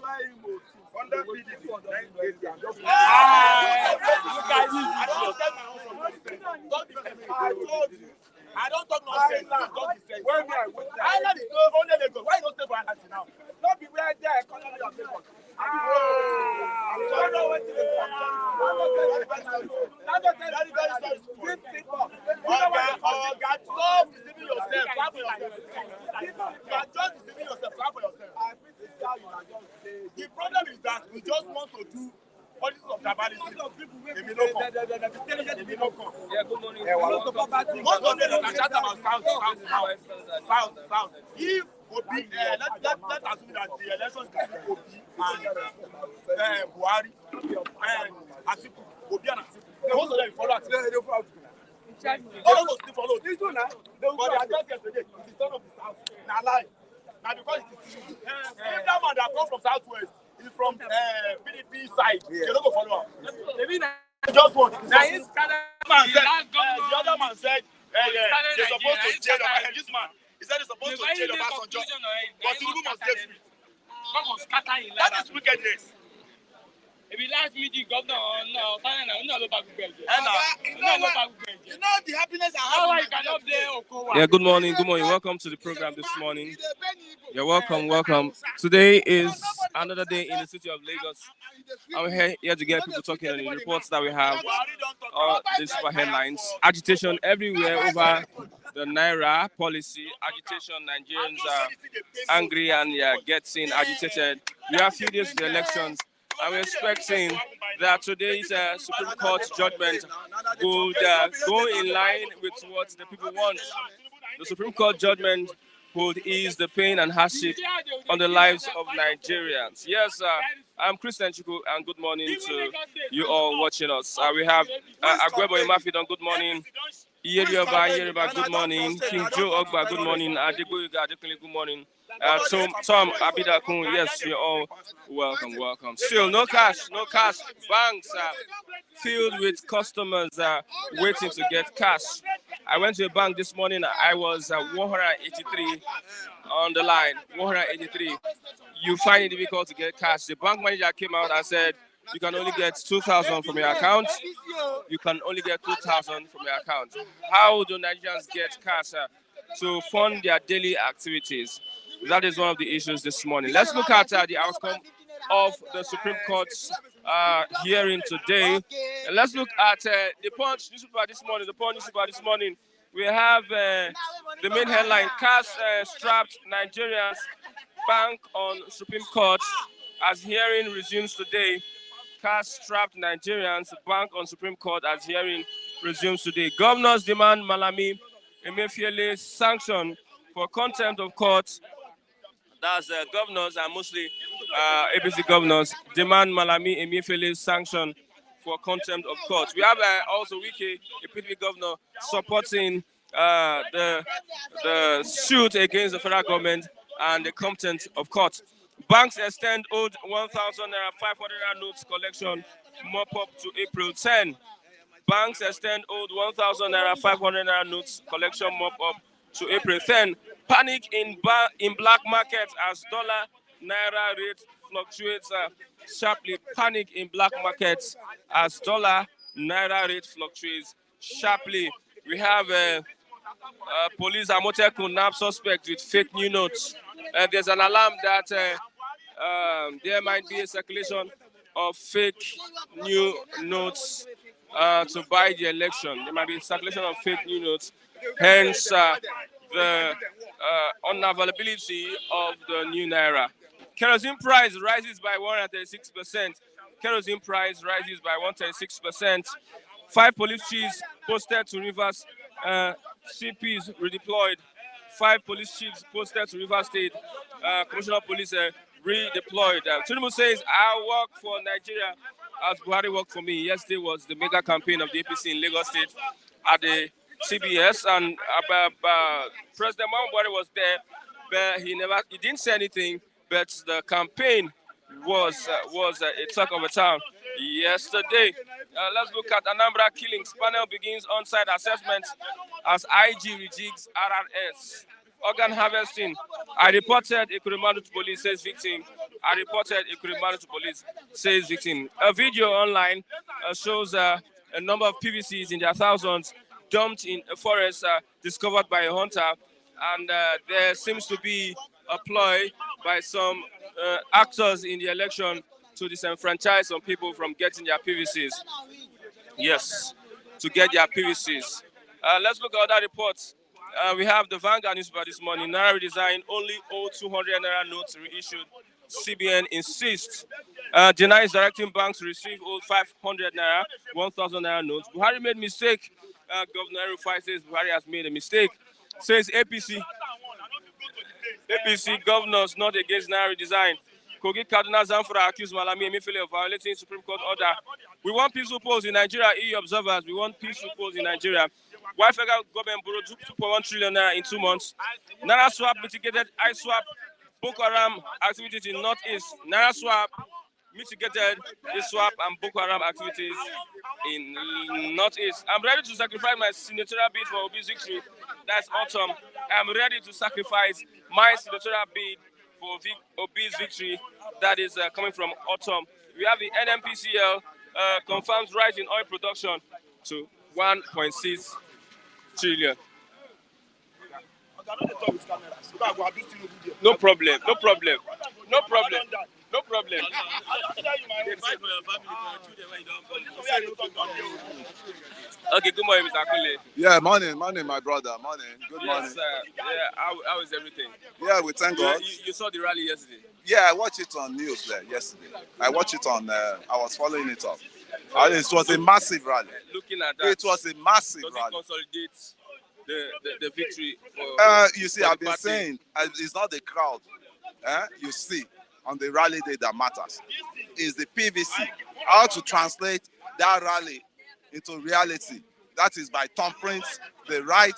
Under PDP, I don't talk nonsense. Island is no only Lagos. Why you don't stay for Island now? Not be where their economy of Lagos. I'm sorry. Stop deceiving yourself. Clap for yourself. You are just deceiving yourself. Clap for yourself. The problem is that we just want to do politics of tribalism. Yeah, good morning. Most of them are chat about south. If Obi, let us assume that the elections between Obi and Buhari and Atiku, Obi and Atiku, most of them follow Atiku. All of us still follow this one now. But they are just yesterday. It's the son of the south. Now lie. Now because it is if that man that comes from southwest is from PDP side, they don't go follow him. Just one. The other man said they're supposed to jail this man. He said they're supposed to jail Obasanjo, but Tinubu must get free. That is wickedness. If you last meet the governor, no, you know the happiness I have. Yeah, good morning. Good morning. Welcome to the program this morning. You're welcome. Today is another day in the city of Lagos. I'm here to get people talking on the reports that we have. These super headlines. Agitation everywhere over the Naira policy. Agitation. Nigerians are angry and getting agitated. We have a few days to the elections. I'm expecting that today's Supreme Court judgment would go in line with what the people want. The Supreme Court judgment would ease the pain and hardship on the lives of Nigerians. Yes, I'm Christian Chuku, and good morning to you all watching us. We have Agwebo Imafidon, good morning. Yereba, good morning. King Joe Ogba, good morning. Adegboyega Adekunle, good morning. Tom Abidakun, yes, you're all welcome. Still, no cash. Banks are filled with customers waiting to get cash. I went to a bank this morning. I was 183 on the line. 183. You find it difficult to get cash. The bank manager came out and said, you can only get 2,000 from your account. You can only get 2,000 from your account. How do Nigerians get cash to fund their daily activities? That is one of the issues this morning. Let's look at the outcome of the Supreme Court's hearing today. And let's look at the Punch newspaper this morning. The Punch newspaper this morning. We have the main headline: cash-strapped Nigerians bank on Supreme Court as hearing resumes today. Cash-strapped Nigerians bank on Supreme Court as hearing resumes today. Governors demand Malami Emefiele's sanction for contempt of court. That's governors, and mostly APC governors, demand Malami Emefiele's sanction for contempt of court. We have also Wike, a PDP governor, supporting the suit against the federal government and the contempt of court. Banks extend owed 1,000 Naira 500 Naira notes collection mop up to April 10. Banks extend owed 1,000 Naira 500 Naira notes collection mop up to April 10. Panic in black markets as dollar Naira rate fluctuates sharply. Panic in black markets as dollar Naira rate fluctuates sharply. We have police Amotekun nab suspect with fake new notes. There's an alarm that there might be a circulation of fake new notes to buy the election. There might be a circulation of fake new notes. Hence, the unavailability of the new Naira. Kerosene price rises by 136%. Kerosene price rises by 136%. 5 police chiefs posted to Rivers. CPs redeployed. 5 police chiefs posted to Rivers State. Commissioner of Police redeployed. Tinubu says, I work for Nigeria as Buhari worked for me. Yesterday was the mega campaign of the APC in Lagos State at the CBS, and President Muhammadu Buhari was there, but he didn't say anything. But the campaign was a talk of the town yesterday. Let's look at Anambra killings. Panel begins on-site assessment as IG rejigs RRS. Organ harvesting. I reported Ekuremadu to police, says victim. I reported it could have managed to police, says victim. A video online shows a number of PVCs in their thousands dumped in a forest discovered by a hunter, and there seems to be a ploy by some actors in the election to disenfranchise some people from getting their PVCs. Yes, to get their PVCs. Let's look at other reports. We have the Vanguard newspaper this morning. Naira redesign, only old 200 Naira notes reissued. CBN insists. Denies directing banks to receive old 500 Naira, 1,000 Naira notes. Buhari made mistake. Governor Rufai says Buhari has made a mistake. Says APC governors not against Naira redesign. Kogi Kaduna Zamfara accused Malami Emefiele of violating Supreme Court order. We want peaceful polls in Nigeria, EU observers. We want peaceful polls in Nigeria. Why federal government borrowed 2.1 trillion Naira in 2 months? Naira swap mitigated ISWAP Boko Haram activities in Northeast. Naira swap mitigated ISWAP and Boko Haram activities in Northeast. I'm ready to sacrifice my senatorial bid for Obi's victory. That's autumn. I'm ready to sacrifice my senatorial bid for Obi's victory. That is coming from autumn. We have the NMPCL confirms rise in oil production to 1.6 trillion. No problem. No problem. No problem. No problem. Okay, good morning, Mr. Akule. Yeah, morning, my brother, morning. Good morning. Yes, how is everything? Yeah, we thank God. You saw the rally yesterday? Yeah, I watched it on news there yesterday. I watched it on, I was following it up. And it was a massive rally. Looking at that, it was a massive does rally. it consolidate the victory? You see, I've been saying, it's not the crowd you see on the rally day that matters. It's the PVC. How to translate that rally into reality. That is by thumbprints, the right,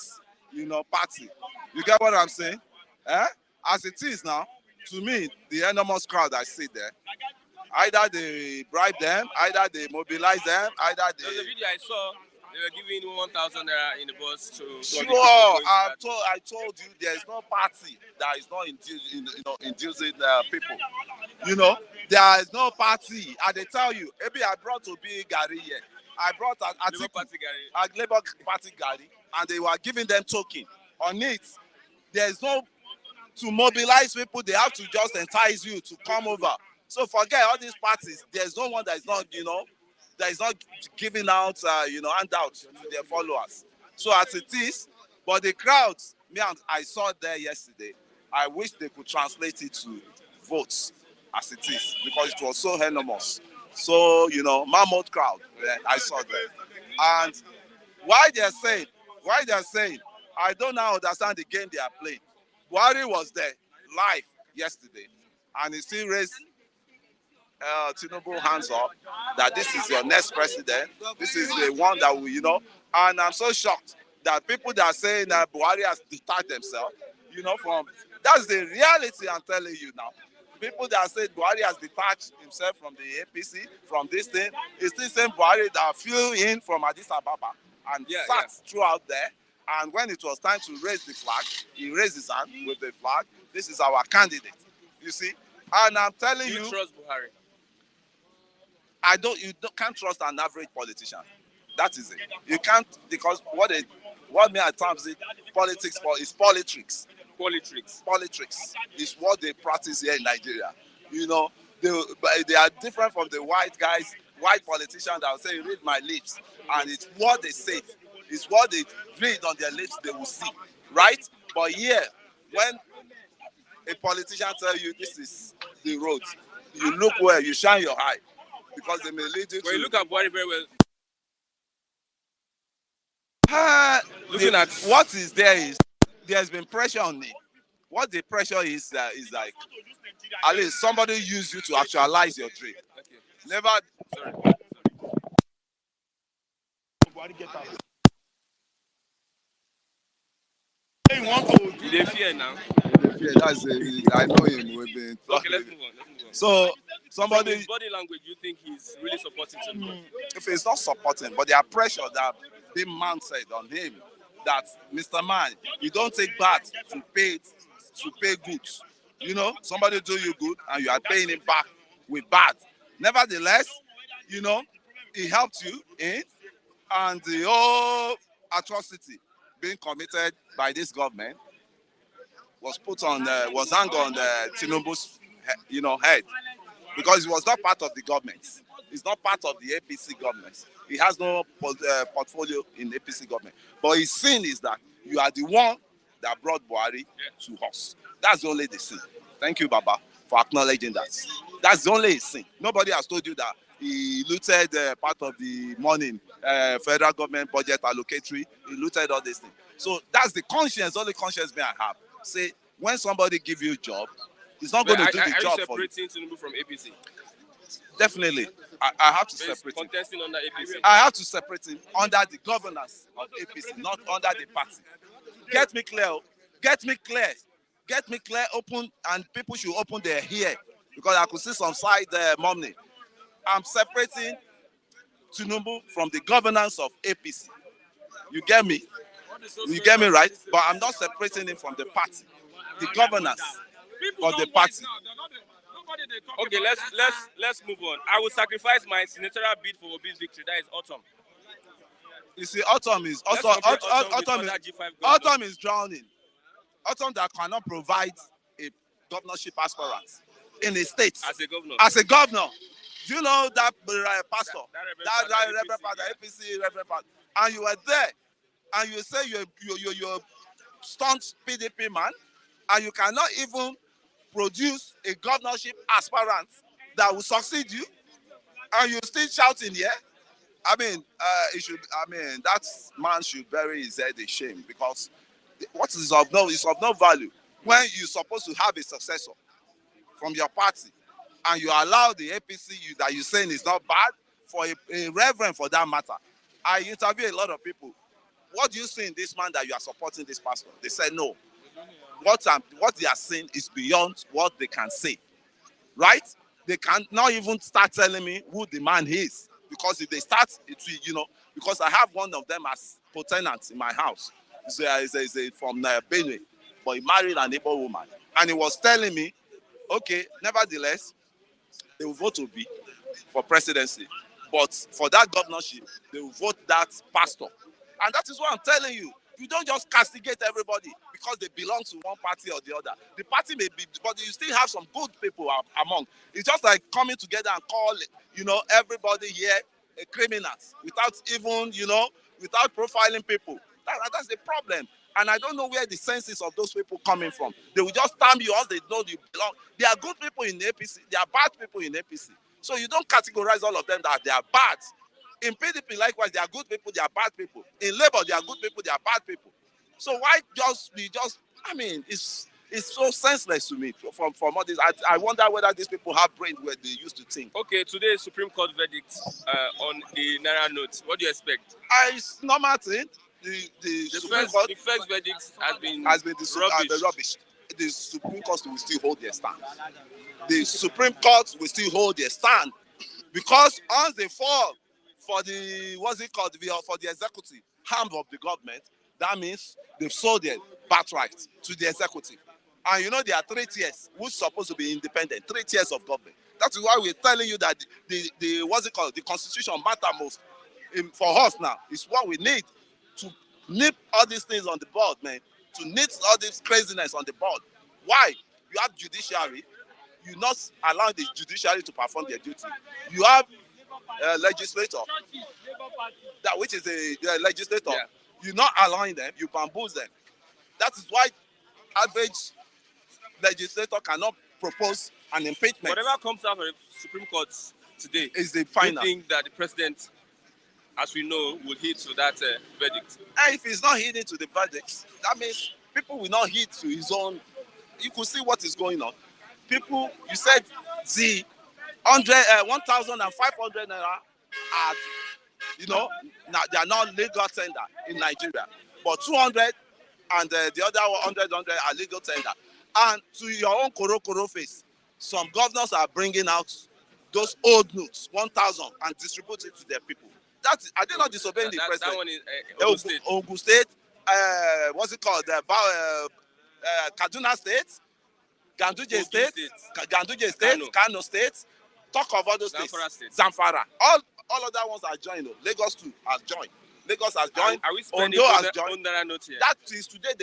party. You get what I'm saying? As it is now, to me, the enormous crowd I see there, either they bribe them, either they mobilize them, either they... There's a video I saw, they were giving 1,000 Naira in the bus to... Sure, I told you there's no party that is not inducing people. There is no party. And they tell you, maybe I brought to be Gary here. I brought a Labour Party Gary, and they were giving them token. On it, there's no... To mobilize people, they have to just entice you to come over. So forget all these parties. There's no one that is not, that is not giving out, handouts to their followers. So as it is, but the crowds, I saw there yesterday. I wish they could translate it to votes as it is, because it was so enormous. So, mammoth crowd, I saw there. And why they're saying, I don't now understand the game they are playing. Buhari was there live yesterday, and he still raised Tinubu hands up that this is your next president. This is the one that we, and I'm so shocked that people that are saying that Buhari has detached themselves, from, that's the reality I'm telling you now. People that say Buhari has detached himself from the APC, from this thing, it's still same Buhari that flew in from Addis Ababa and sat throughout there. And when it was time to raise the flag, he raised his hand with the flag. This is our candidate. You see? And I'm telling you... You trust Buhari? You can't trust an average politician. That is it. You can't, because what me at times it politics for is politics. Politics is what they practice here in Nigeria. They are different from the white politicians that will say, read my lips. And it's what they say. It's what they read on their lips they will see. Right? But here, when a politician tells you this is the road, you look where, you shine your eye. Because they may lead you to... You look at Buhari very well. What is there is, there's been pressure on me. What the pressure is like, at least somebody use you to actualize your dream. Okay. Never... Sorry. They fear now. That's it. I know him. We've been talking. Okay, let's move on. So somebody, his body language, you think he's really supporting him? If he's not supporting, but there are pressure that the man said on him that Mr. Man, you don't take bath to pay goods. You know, somebody do you good and you are paying him back with bad. Nevertheless, you know, he helped you in, and the whole atrocity being committed by this government was put on, was hung on Tinubu's, head, because he was not part of the government. He's not part of the APC government. He has no portfolio in the APC government. But his sin is that you are the one that brought Buhari to us. That's only the sin. Thank you, Baba, for acknowledging that. That's the only sin. Nobody has told you that he looted part of the money, federal government budget allocatory. He looted all these things. So that's the conscience, only conscience may I have. Say, when somebody give you a job, he's not going to do the job for you. Are you separating Tinubu from APC? Definitely. I have to separate him. Contesting under APC? I have to separate him under the governance of APC, not under the party. Get me clear. Get me clear. Get me clear, open, and people should open their ear, because I could see some side money. I'm separating Tinubu from the governance of APC. You get me? You get me right? But I'm not separating him from the party. The governance of the party. Okay, let's move on. I will sacrifice my senatorial bid for Obi's victory. That is autumn. You see, autumn is also autumn is drowning. Autumn that cannot provide a governorship aspirant in the state. As a governor. As a governor. Do you know that pastor? That Reverend Father, APC Reverend Father. And you were there, and you say you're staunch PDP man, and you cannot even produce a governorship aspirant that will succeed you, and you still shouting here. I mean, that man should bury his head in shame, because what is of no value when you're supposed to have a successor from your party, and you allow the APC that you're saying is not bad for a reverend for that matter. I interview a lot of people. What do you see in this man that you are supporting this pastor? They said no. What they are saying is beyond what they can say, right? They cannot even start telling me who the man is, because if they start, because I have one of them as co-tenant in my house. He's from Benue, but he married a neighbor woman, and he was telling me, okay, nevertheless, they will vote Obi for presidency, but for that governorship, they will vote that pastor. And that is what I'm telling you. You don't just castigate everybody because they belong to one party or the other. The party may be, but you still have some good people among. It's just like coming together and call, everybody here criminals without even, without profiling people. That's the problem. And I don't know where the senses of those people coming from. They will just stamp you as they know you belong. There are good people in APC. There are bad people in APC. So you don't categorize all of them that they are bad. In PDP, likewise, there are good people, there are bad people. In Labour, there are good people, there are bad people. So why it's so senseless to me from all this. I wonder whether these people have brain where they used to think. Okay, today's Supreme Court verdict on the Naira note. What do you expect? It's normal thing. The first verdict has been rubbish. The Supreme Court will still hold their stand. The Supreme Court will still hold their stand, because once they fall for the for the executive arm of the government, that means they've sold their birthright to the executive. And there are 3 tiers who's supposed to be independent, 3 tiers of government. That is why we're telling you that the constitution matter most for us now. Is what we need to nip all these things on the board, man. To nip all this craziness on the board. Why? You have judiciary. You're not allowing the judiciary to perform their duty. You have legislator, which is the legislator. Yeah. You're not allowing them. You bamboozle them. That is why average legislator cannot propose an impeachment. Whatever comes out of the Supreme Court today is the final. Do you think that the president, as we know, will heed to that verdict? And if he's not heeding to the verdict, that means people will not heed to his own. You could see what is going on. People, you said the 1,500 naira are, they are not legal tender in Nigeria, but 200 and the other 100 are legal tender. And to your own koro face, some governors are bringing out those old notes, 1,000, and distribute it to their people. Are they not disobeying the president? That one is Ogun State. What's it called? Kaduna State. Ganduje State, Kano State. Talk of other states. Zamfara State. Zamfara. All other ones are joined. Lagos too has joined. Lagos has joined. Are we spending Ondo has joined. Naira note here? That is today.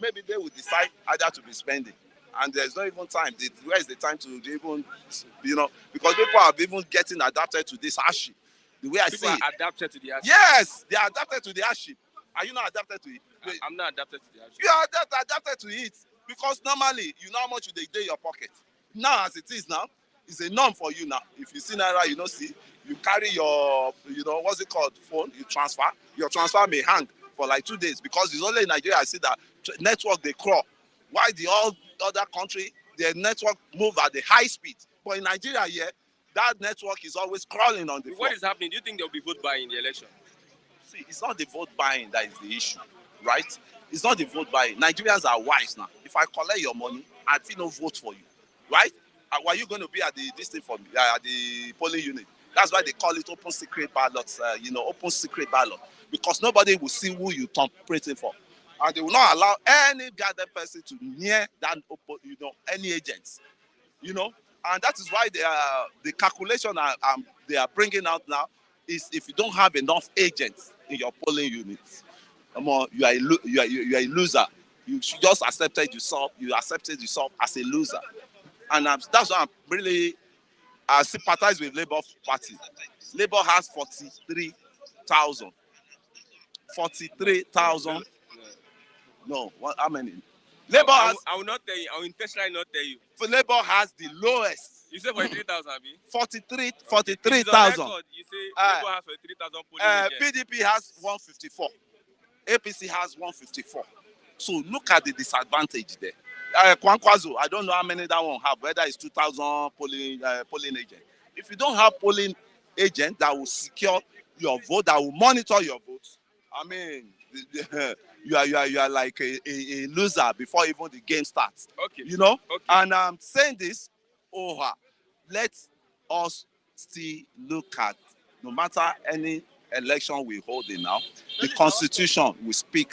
Maybe they will decide either to be spending, and there's not even time. Where is the time to even, because people are even getting adapted to this hardship. The way People I see are it. adapted to the hardship. Yes, they are adapted to the hardship. Are you not adapted to it? I'm not adapted to the hardship. You are adapted to it because normally you know how much they do in your pocket. Now, as it is now, it's a norm for you now. If you see Naira, you carry your, what's it called, phone, you transfer. Your transfer may hang for like 2 days because it's only in Nigeria I see that network, they crawl. Why the all other country, their network move at the high speed. But in Nigeria here, that network is always crawling on the floor. What is happening? Do you think there will be vote buying in the election? See, it's not the vote buying that is the issue, right? It's not the vote buying. Nigerians are wise now. If I collect your money, I still no vote for you, right? Were you going to be at the polling unit? That's why they call it open secret ballots, open secret ballot, because nobody will see who you turn printing for, and they will not allow any gathered person to near that, any agents, and that is why the calculation they are bringing out now is if you don't have enough agents in your polling units, you are a loser. You should just accepted yourself as a loser. And that's why I'm really sympathize with Labour Party. Labour has 43,000. 43,000. No, how many? Labour has. I will not tell you. I will intentionally not tell you. Labour has the lowest. You say 43,000, Abi? 43,000. You say Labour has 43,000 polling agents. PDP has 154. APC has 154. So look at the disadvantage there. Kwankwaso, I don't know how many that one have, whether it's 2,000 polling agent. If you don't have polling agent that will secure your vote, that will monitor your votes, I mean, you are like a loser before even the game starts. Okay. Okay. And I'm saying this, let us still look at, no matter any election we hold in now, the Constitution will speak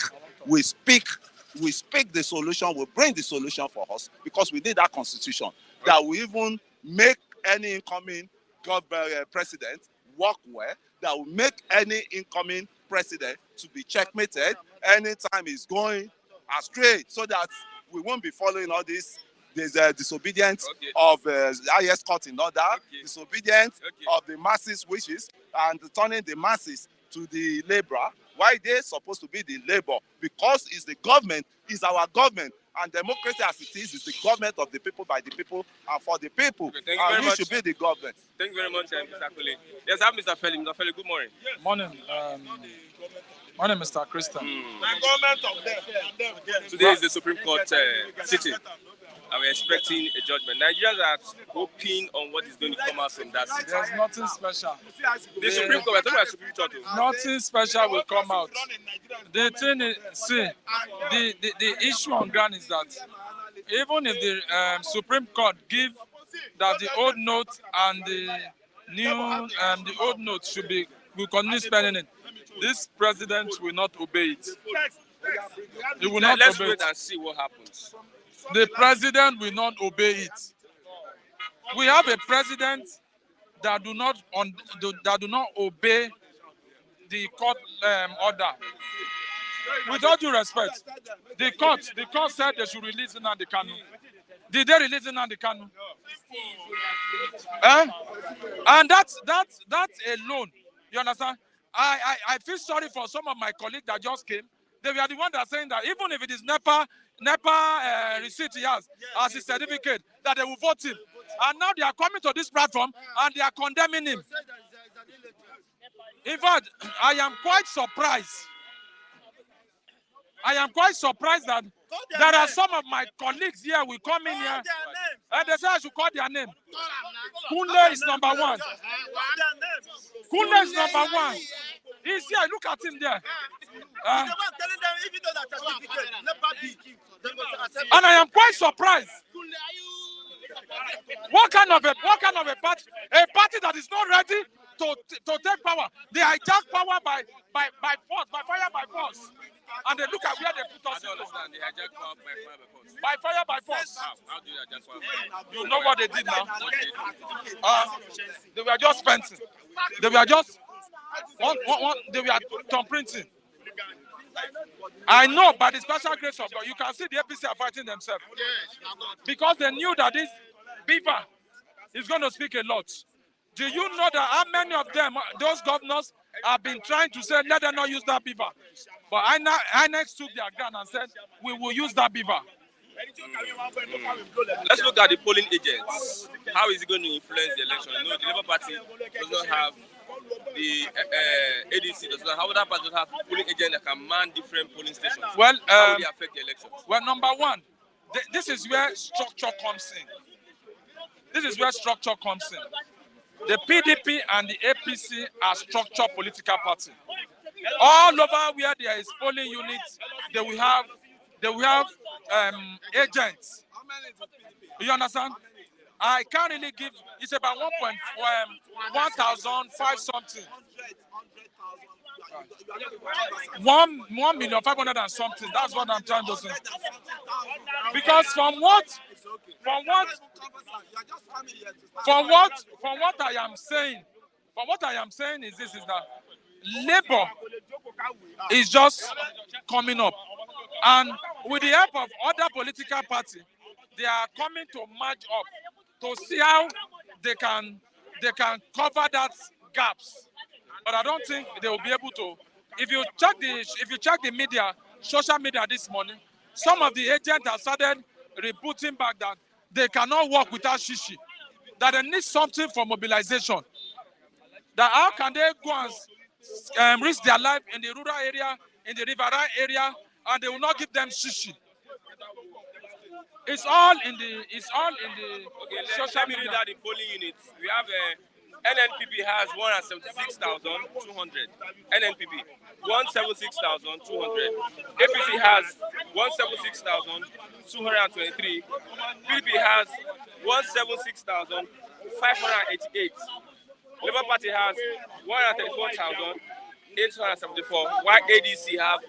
the solution, will bring the solution for us, because we need that Constitution that will even make any incoming president work well, that will make any incoming president to be checkmated anytime he's going astray, so that we won't be following all this. There's disobedience of the highest court in order, disobedience of the masses' wishes, and turning the masses to the laborer. Why they're supposed to be the labor? Because it's the government, it's our government, and democracy as it is the government of the people, by the people, and for the people. Okay, and we should be the government. Thank you very much, Mr. Kule. Yes, I have Mr. Feli. Mr. Feli, good morning. Morning. Morning, Mr. Christian. Today is the Supreme Court sitting, and we're expecting a judgment. Nigerians are hoping on what is going to come out from that sitting. There's nothing special. The Supreme Court, we're talking about Supreme Court. Nothing special will come out. The thing is, see, the issue on ground is that even if the Supreme Court give that the old note and the new, the old note will continue spending it, this president will not obey it. He will not Let's obey wait it. and see what happens. The president will not obey it. We have a president that do not obey the court order. With all due respect, the court said they should release Nnamdi Kanu. Did they release Nnamdi Kanu? And that's alone. You understand? I feel sorry for some of my colleagues that just came. They were the ones that are saying that even if it is NEPA receipt he has as his certificate, that they will vote him. And now they are coming to this platform and they are condemning him. In fact, I am quite surprised. That there are some of my colleagues here will come in here and they say I should call their name. Kunle is number one. Kunle is number one. He's here. Look at him there. And I am quite surprised. What kind of a party? A party that is not ready to take power. They hijack power by force, by fire by force. And they look at where they put us. I don't understand. They hijack power by fire by force. By fire by force. How do you hijack power by force? You know what they did now? They were just fencing. They were just they were thumb printing. I know by the special grace of God, you can see the APC are fighting themselves. Because they knew that this beaver is going to speak a lot. Do you know that how many of them, those governors, have been trying to say, let them not use that beaver? But INEC took their ground and said, we will use that beaver. Let's look at the polling agents. How is it going to influence the election? You know, the Labour Party does not have, the ADC does not have, other parties don't have polling agents that can man different polling stations. Well, how will it affect the elections? Well, number one, this is where structure comes in. This is where structure comes in. The PDP and the APC are structured political parties. All over where there is polling units, they will have agents. You understand? I can't really give. It's about 1,005 something. 1,500,000 and something. That's what I'm trying to say. Because from what I am saying is this: is that Labour is just coming up, and with the help of other political parties, they are coming to merge up to see how they can cover that gaps. But I don't think they will be able to. If you check the media, social media this morning, some of the agents have started rebooting back that they cannot work without shishi, that they need something for mobilization. That how can they go and risk their life in the rural area, in the riverine area, and they will not give them shishi. It's all in the social media. That the polling units, we have NNPP has 176,200. NNPP 176,200. APC has 176,223. PDP has 176,588. Labour Party has 134,874. While ADC have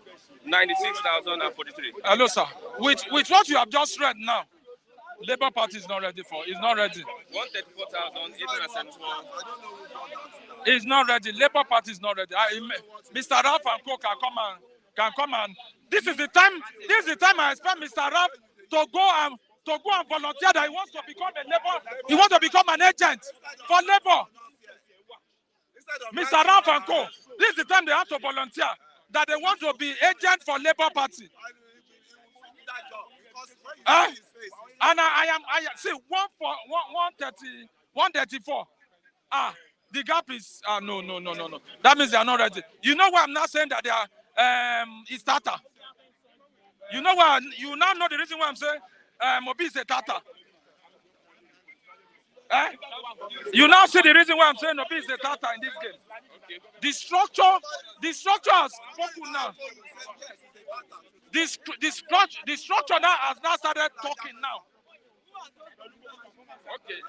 96,043. Hello, sir. With what you have just read now, Labour Party is not ready for. It's not ready. 134,874. It's not ready. Labour Party is not ready. Mr. Ralph and Co can come and. This is the time. This is the time I expect Mr. Ralph to go and volunteer that he wants to become a Labour. He wants to become an agent for Labour. Mr. Ralph and Co. This is the time they have to volunteer that they want to be agent for Labour Party. And I see 134. The gap is no. That means they are not ready. You know why I'm not saying that they are is Tata. You know why? You now know the reason why I'm saying Mobi is a Tata. You now see the reason why I'm saying Mobi is a Tata in this game. Okay. The structure has spoken now. The structure now has now started talking now. Okay,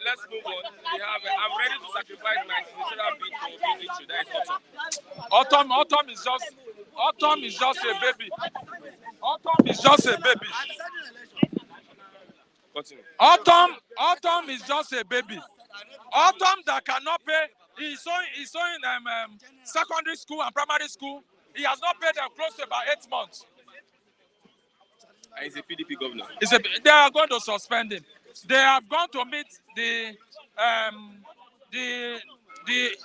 let's move on. We have. I'm ready to sacrifice my senatorial bid for victory. That is Autumn. Autumn is just a baby. Autumn is just a baby. Continue. Autumn is just a baby. Autumn that cannot pay. He's showing secondary school and primary school. He has not paid them close to about 8 months. And he's a PDP governor. They are going to suspend him. They have gone to meet the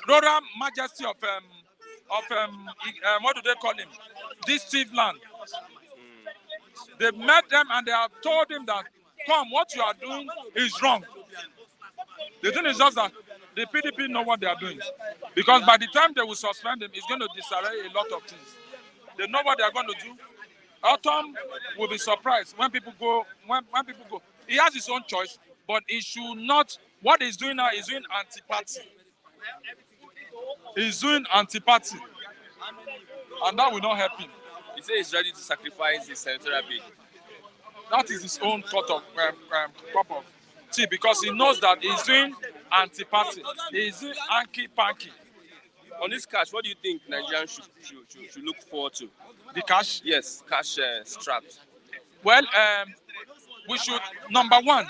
Royal Majesty of what do they call him? This Steve Land. They met them and they have told him that, come, what you are doing is wrong. The thing is just that the PDP know what they are doing. Because by the time they will suspend him, it's going to disarray a lot of things. They know what they are going to do. Autumn will be surprised when people go. When people go, he has his own choice, but he should not. What he's doing now is doing anti-party. He's doing anti-party, and that will not help him. He says he's ready to sacrifice his senatorial bid. That is his own cup of tea, because he knows that anti-party. He's hanky-panky. On this cash, what do you think Nigerians should look forward to? The cash? Yes, cash strapped. Well, we should, number one,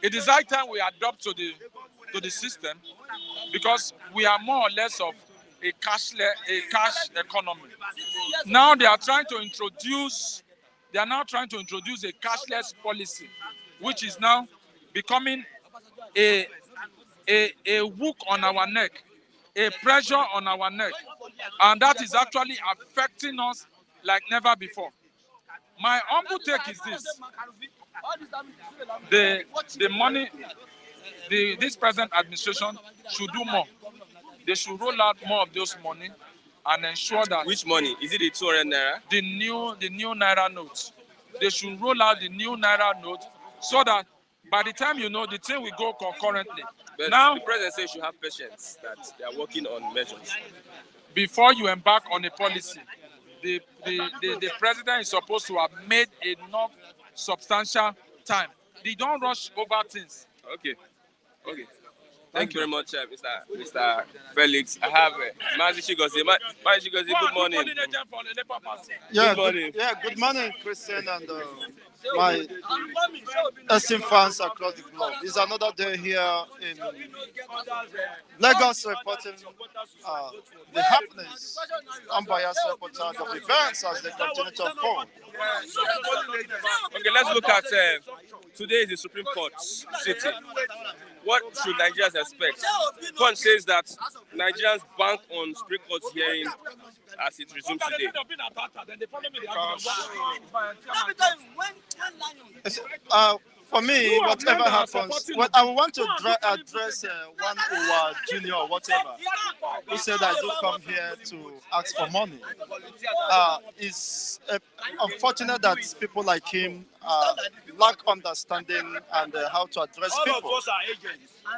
it is high time we adopt to the system, because we are more or less of a cash economy. Now they are trying to introduce a cashless policy, which is now becoming a hook on our neck, a pressure on our neck, and that is actually affecting us like never before. My humble take is this: the money, this present administration should do more. They should roll out more of those money and ensure that. Which money? Is it the 200 naira? The new Naira notes. They should roll out the new Naira note so that by the time the thing will go concurrently. But now, the president says you have patience, that they are working on measures. Before you embark on a policy, the president is supposed to have made enough substantial time. They don't rush over things. Okay. Thank you very much, Mr. Felix. I have Mazi Chigozie. Mazi Chigozie, good morning. Yeah, good morning. Good morning, Christian, and my esteemed fans across the globe. It's another day here in Lagos, reporting the happenings, unbiased reportage of events as they continue to unfold. Okay, let's look at today is the Supreme Court sitting. What should Nigerians expect? One says that Nigerians bank on Supreme Court hearing as it resumes today. For me, whatever happens, what I want to address one or junior or whatever who said I do come here to ask for money. It's unfortunate that people like him lack understanding and how to address people.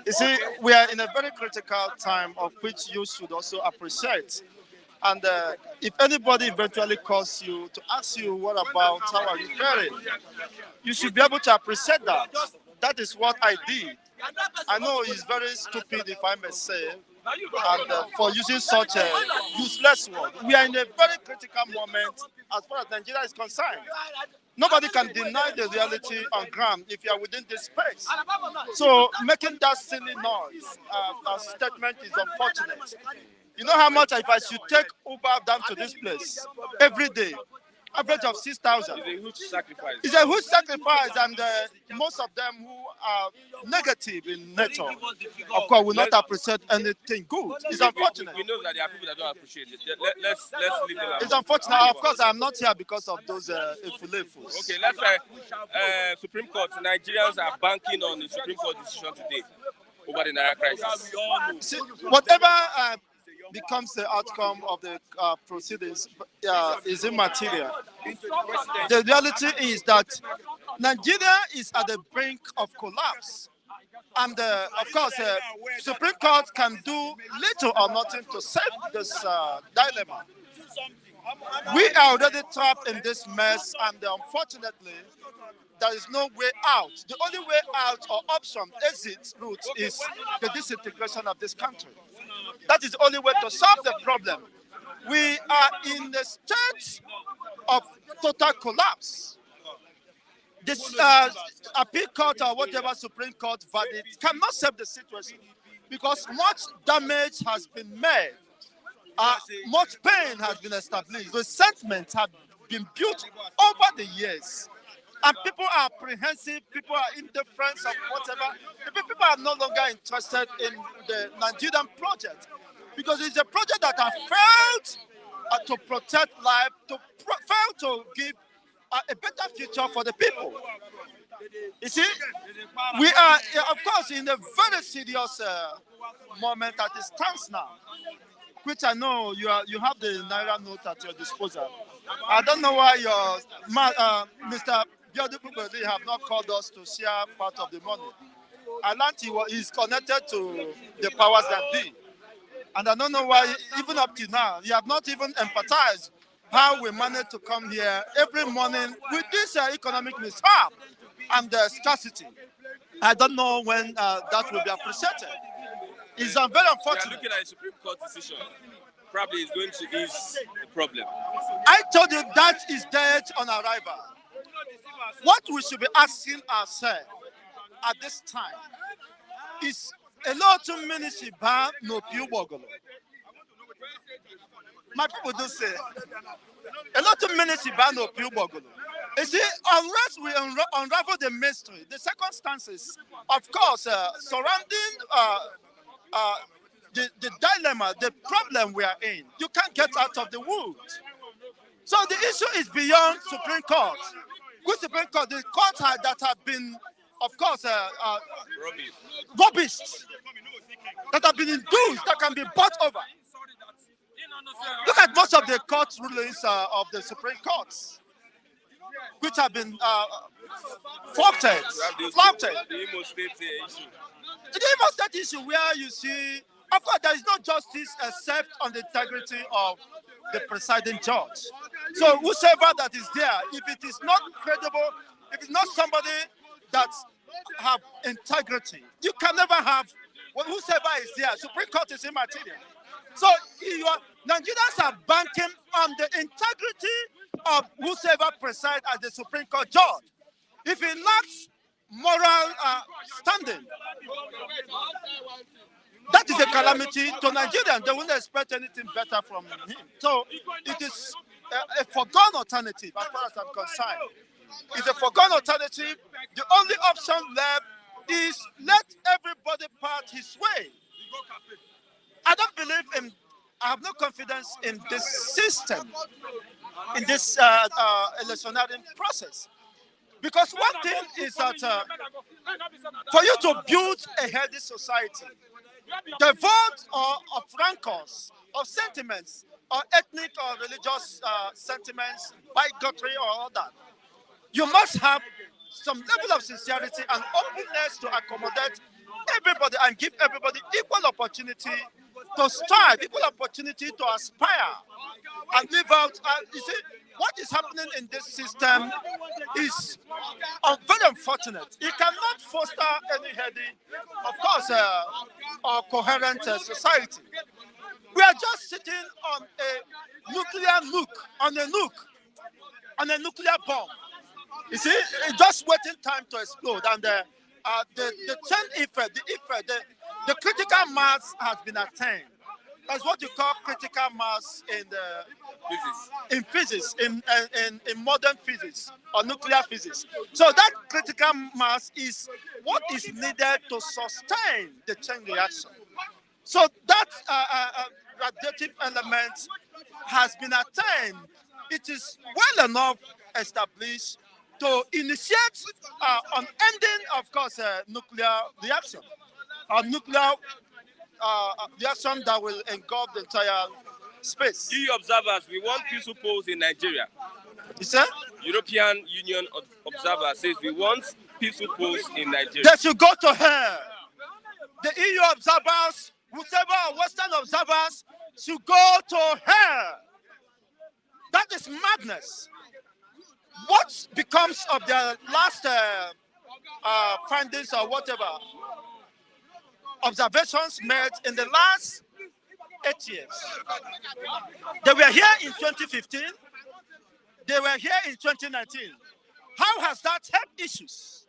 You see, we are in a very critical time of which you should also appreciate. And if anybody eventually calls you to ask you what about, how are you faring, you should be able to appreciate that. That is what I did. I know it's very stupid, if I may say, and for using such a useless word. We are in a very critical moment as far as Nigeria is concerned. Nobody can deny the reality on ground if you are within this space. So making that silly noise, statement is unfortunate. You know how much if I should take Uber down to this place every day, average of 6,000. It's a huge sacrifice. It's a huge sacrifice, and most of them who are negative in nature, of course, will not appreciate anything good. It's unfortunate. We know that there are people that don't appreciate it. Let's leave them alone. It's unfortunate. Of course, I'm not here because of those ifulefus. Okay, let's say Supreme Court. Nigerians are banking on the Supreme Court decision today over the Naira crisis. See, whatever becomes the outcome of the proceedings is immaterial. The reality is that Nigeria is at the brink of collapse. And of course, Supreme Court can do little or nothing to save this dilemma. We are already trapped in this mess, and unfortunately, there is no way out. The only way out or option, exit route, is the disintegration of this country. That is the only way to solve the problem. We are in a state of total collapse. This appeal court or whatever Supreme Court verdict cannot save the situation because much damage has been made. Much pain has been established. Resentment has been built over the years. And people are apprehensive, people are indifferent of whatever. People are no longer interested in the Nigerian project because it's a project that has failed to protect life, failed to give a better future for the people. You see, we are, of course, in a very serious moment at this time now, which I know you have the Naira note at your disposal. I don't know why Mr. Biodun have not called us to share part of the money. I learned he is connected to the powers that be. And I don't know why, even up to now, you have not even empathized how we managed to come here every morning with this economic mishap and scarcity. I don't know when that will be appreciated. It's very We are unfortunate. looking at a Supreme Court decision. Probably is going to ease the problem. I told you that is dead on arrival. What we should be asking ourselves at this time is a lot of ministry ban no piubogolo. My people do say a lot of ministry ban no piubogolo. You see, unless we unravel the mystery, the circumstances, of course, surrounding the dilemma, the problem we are in, you can't get out of the wood. So the issue is beyond Supreme Court. Good Supreme Court, the courts that have been, of course, rubbish, that have been induced, that can be bought over. Look at most of the court rulings of the Supreme Courts, which have been flouted. The Imo State issue. The Imo State issue where you see, of course, there is no justice except on the integrity of the presiding judge. So whosoever that is there, if it is not credible, if it's not somebody that have integrity, you can never have, whosoever is there, Supreme Court is immaterial. So Nigerians are banking on the integrity of whosoever presides as the Supreme Court judge. If he lacks moral standing, that is a calamity to Nigerians. They won't expect anything better from him. So it is a foregone alternative as far as I'm concerned. It's a foregone alternative. The only option left is let everybody part his way. I don't believe in, I have no confidence in this system, in this electionary process. Because one thing is that for you to build a healthy society, the vote of rancors, of sentiments, or ethnic or religious sentiments, bigotry or all that, you must have some level of sincerity and openness to accommodate everybody and give everybody equal opportunity to strive, equal opportunity to aspire and live out. You see, what is happening in this system is very unfortunate. It cannot foster any healthy, of course, or coherent society. We are just sitting on a nuclear nuke, on a nuclear bomb. You see, it's just waiting time to explode. And the chain effect, the critical mass has been attained. That's what you call critical mass in physics, in modern physics or nuclear physics. So that critical mass is what is needed to sustain the chain reaction. So that radiative element has been attained. It is well enough established to initiate an ending, of course, nuclear reaction, or nuclear reaction that will engulf the entire space. EU observers, we want peaceful polls in Nigeria. You say? European Union observer says we want peaceful polls in Nigeria. They should go to hell. The EU observers, whatever Western observers, should go to hell. That is madness. What becomes of their last findings or whatever observations made in the last 8 years? They were here in 2015. They were here in 2019. How has that helped issues?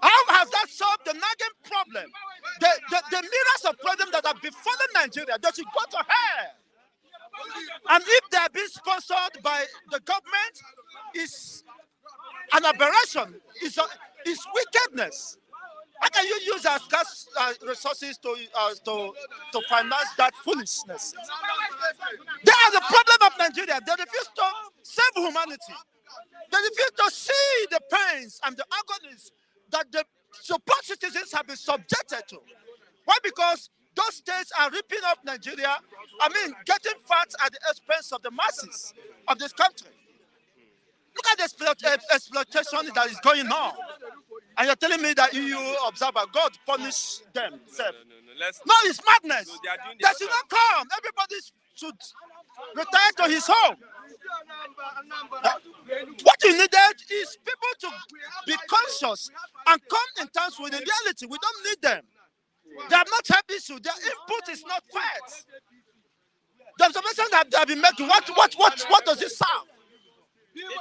How has that solved the nagging problem? The myriads of problems that have befallen Nigeria, they should go to hell. And if they are being sponsored by the government, it's an aberration. It's wickedness. How can you use our scarce resources to finance that foolishness? They are the problem of Nigeria. They refuse to save humanity. They refuse to see the pains and the agonies that the support citizens have been subjected to. Why? Because those states are ripping up Nigeria. I mean, getting fat at the expense of the masses of this country. Look at the exploitation that is going on. And you're telling me that EU observer, God punish them. No, No, it's madness. No, they should not come. Everybody should retire to his home. What you needed is people to be conscious and come in terms with the reality. We don't need them. They have not helped issue. Their input is not correct. The observation that they have been making, what does it serve?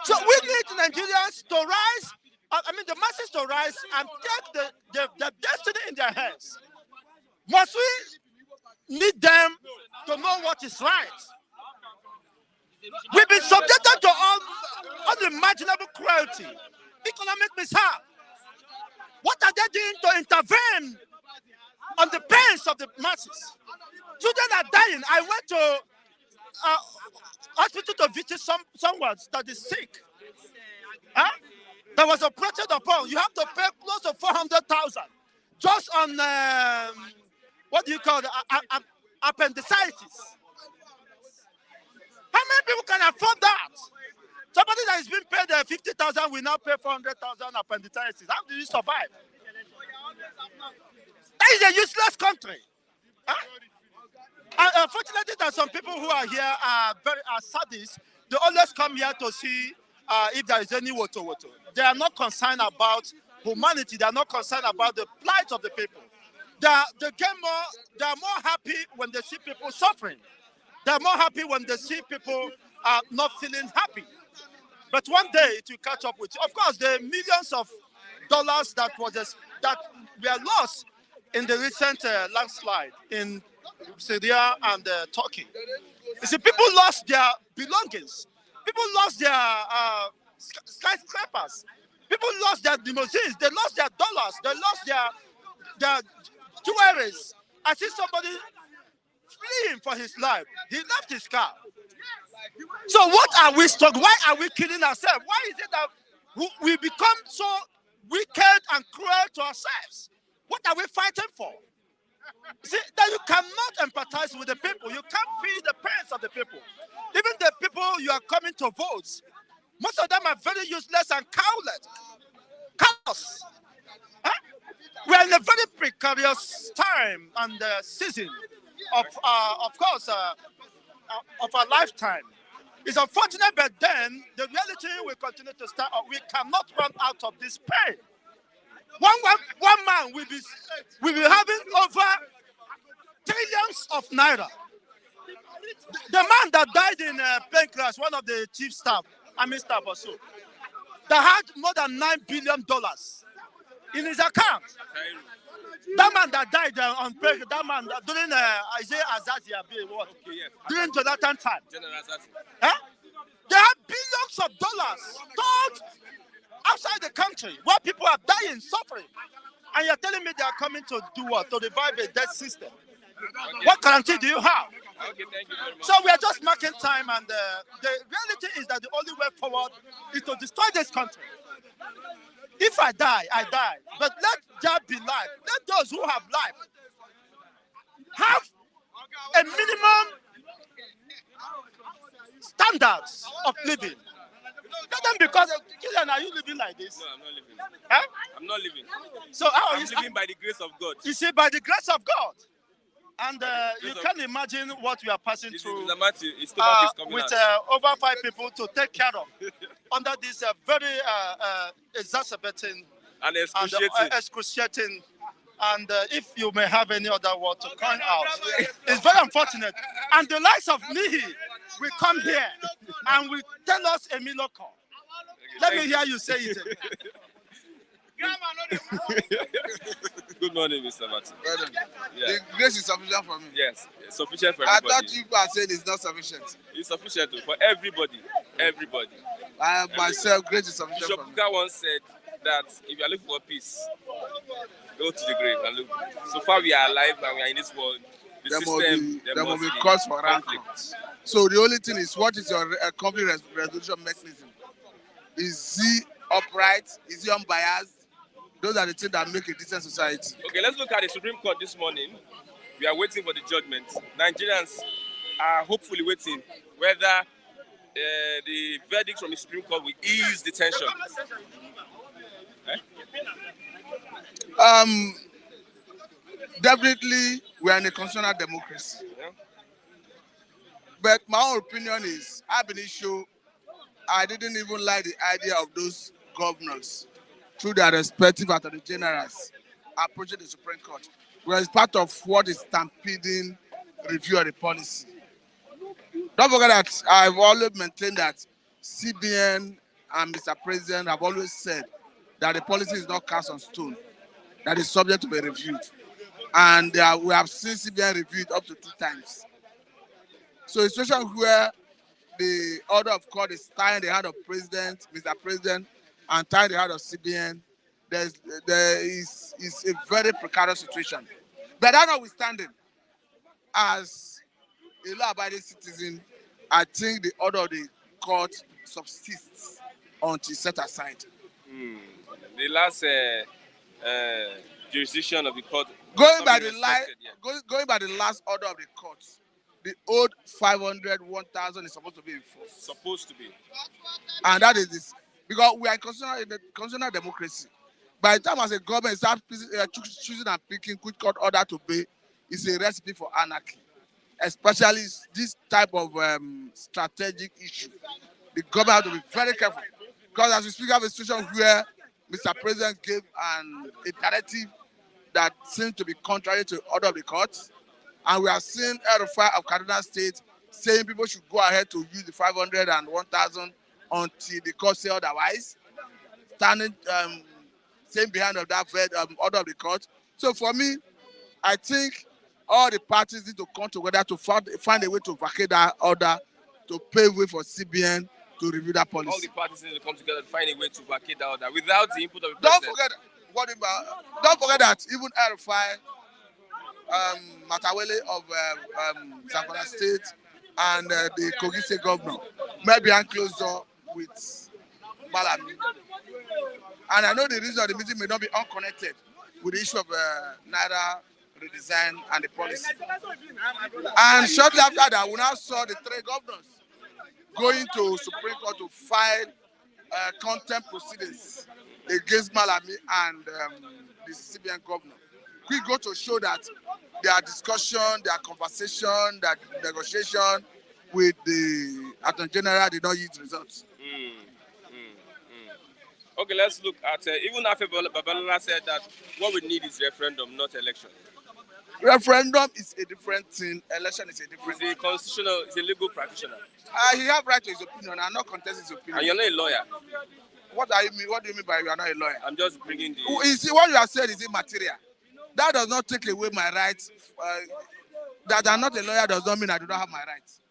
So we need Nigerians to rise, the masses to rise and take the destiny in their hands. Must we need them to know what is right? We've been subjected to all unimaginable cruelty, economic mishap. What are they doing to intervene on the pains of the masses? Children are dying. I went to hospital to visit someone that is sick. That was operated upon. You have to pay close to 400,000 just on what do you call it? Appendicitis. How many people can afford that? Somebody that is being paid 50,000 will now pay 400,000 appendicitis. How do you survive? That is a useless country. Unfortunately, there are some people who are here are sadists. They always come here to see if there is any woto. They are not concerned about humanity. They are not concerned about the plight of the people. They are more happy when they see people suffering. They are more happy when they see people not feeling happy. But one day it will catch up with you. Of course, the millions of dollars that were lost in the recent landslide in Syria and Turkey. You see, people lost their belongings. People lost their skyscrapers. People lost their limousines. They lost their dollars. They lost their jewelries. I see somebody fleeing for his life. He left his car. So what are we struggling? Why are we killing ourselves? Why is it that we become so wicked and cruel to ourselves? What are we fighting for? See, that you cannot empathize with the people. You can't feel the pains of the people. Even the people you are coming to vote, most of them are very useless and callous. We are in a very precarious time and season of our lifetime. It's unfortunate, but then the reality will continue to start up. We cannot run out of this pain. One man will be having over trillions of naira. The man that died in a plane crash, one of the chief staff, staff or so, that had more than $9 billion in his account. That man that died on plane, that man during Isaiah Azazia, during Jonathan time. They have billions of dollars stored outside the country where people are dying, suffering. And you're telling me they are coming to do what? To revive a dead system. Okay. What guarantee do you have? Okay, thank you very much. So we are just marking time, and the reality is that the only way forward is to destroy this country. If I die, I die. But let there be life. Let those who have life have a minimum standards of living. Let them, because Kilian, are you living like this? No, I'm not living. Huh? I'm not living. So how are I'm you living by the grace of God. You see, by the grace of God. And you can imagine what we are passing through with over 5 people to take care of under this very exacerbating and excruciating. And if you may have any other word to coin out, it's very unfortunate. And the likes of Nihi will come here and will tell us a miracle. Let me hear you say it. Good morning, Mr. Martin. Yeah. The grace is sufficient for me. Yes, it's sufficient for everybody. I thought you were saying it's not sufficient. It's sufficient for everybody. Everybody. I myself, grace is sufficient Bishop for me. Kuka once said that if you are looking for peace, go to the grave and look. So far we are alive and we are in this world. There must be cause for conflict. So the only thing is, what is your conflict resolution mechanism? Is he upright? Is he unbiased? Those are the things that make a decent society. Okay, let's look at the Supreme Court this morning. We are waiting for the judgment. Nigerians are hopefully waiting whether the verdict from the Supreme Court will ease the tension. Definitely, we are in a constitutional democracy. Yeah. But my own opinion is, I didn't even like the idea of those governors through their respective attorney generals approaching the Supreme Court. Because it's part of what is stampeding review of the policy. Don't forget that I've always maintained that CBN and Mr. President have always said that the policy is not cast on stone, that is subject to be reviewed. And we have seen CBN reviewed up to 2 times. So a situation where the order of court is tying the hand of President, Mr. President, and tying the hand of CBN, there is a very precarious situation. But that notwithstanding, as a law-abiding citizen, I think the order of the court subsists until set aside. The last jurisdiction of the court. Going by the last order of the court, the old 500, 1,000 is supposed to be enforced. Supposed to be. And that is this. Because we are in a constitutional democracy. By the time as a government starts choosing and picking which court order to obey, it's a recipe for anarchy. Especially this type of strategic issue. The government has to be very careful. Because as we speak of a situation where Mr. President gave a directive that seems to be contrary to the order of the court, and we have seen El-Rufai of Kaduna State saying people should go ahead to use the 500 and 1,000 until the court say otherwise, standing saying behind of that order of the court. So for me, I think all the parties need to come together to find a way to vacate that order, to pave way for CBN to review that policy. All the parties need to come together to find a way to vacate that order without the input of the president. Don't forget that even El-Rufai, Matawele of Zamfara State, and the Kogi State governor met behind closed door with Malami. And I know the reason of the meeting may not be unconnected with the issue of Naira redesign and the policy. And shortly after that, we now saw the 3 governors going to Supreme Court to file contempt proceedings against Malami and the CBN governor. We go to show that their discussion, their conversation, their negotiation with the Attorney General did not yield results. Okay, let's look at, even after Babalola said that what we need is referendum, not election. Referendum is a different thing. Election is a different thing. He's a legal practitioner. He has right to his opinion. I'm not contesting his opinion. And you're not a lawyer. What do you mean by you are not a lawyer? I'm just bringing the... You see, what you have said is immaterial. That does not take away my rights. That I'm not a lawyer does not mean I do not have my rights.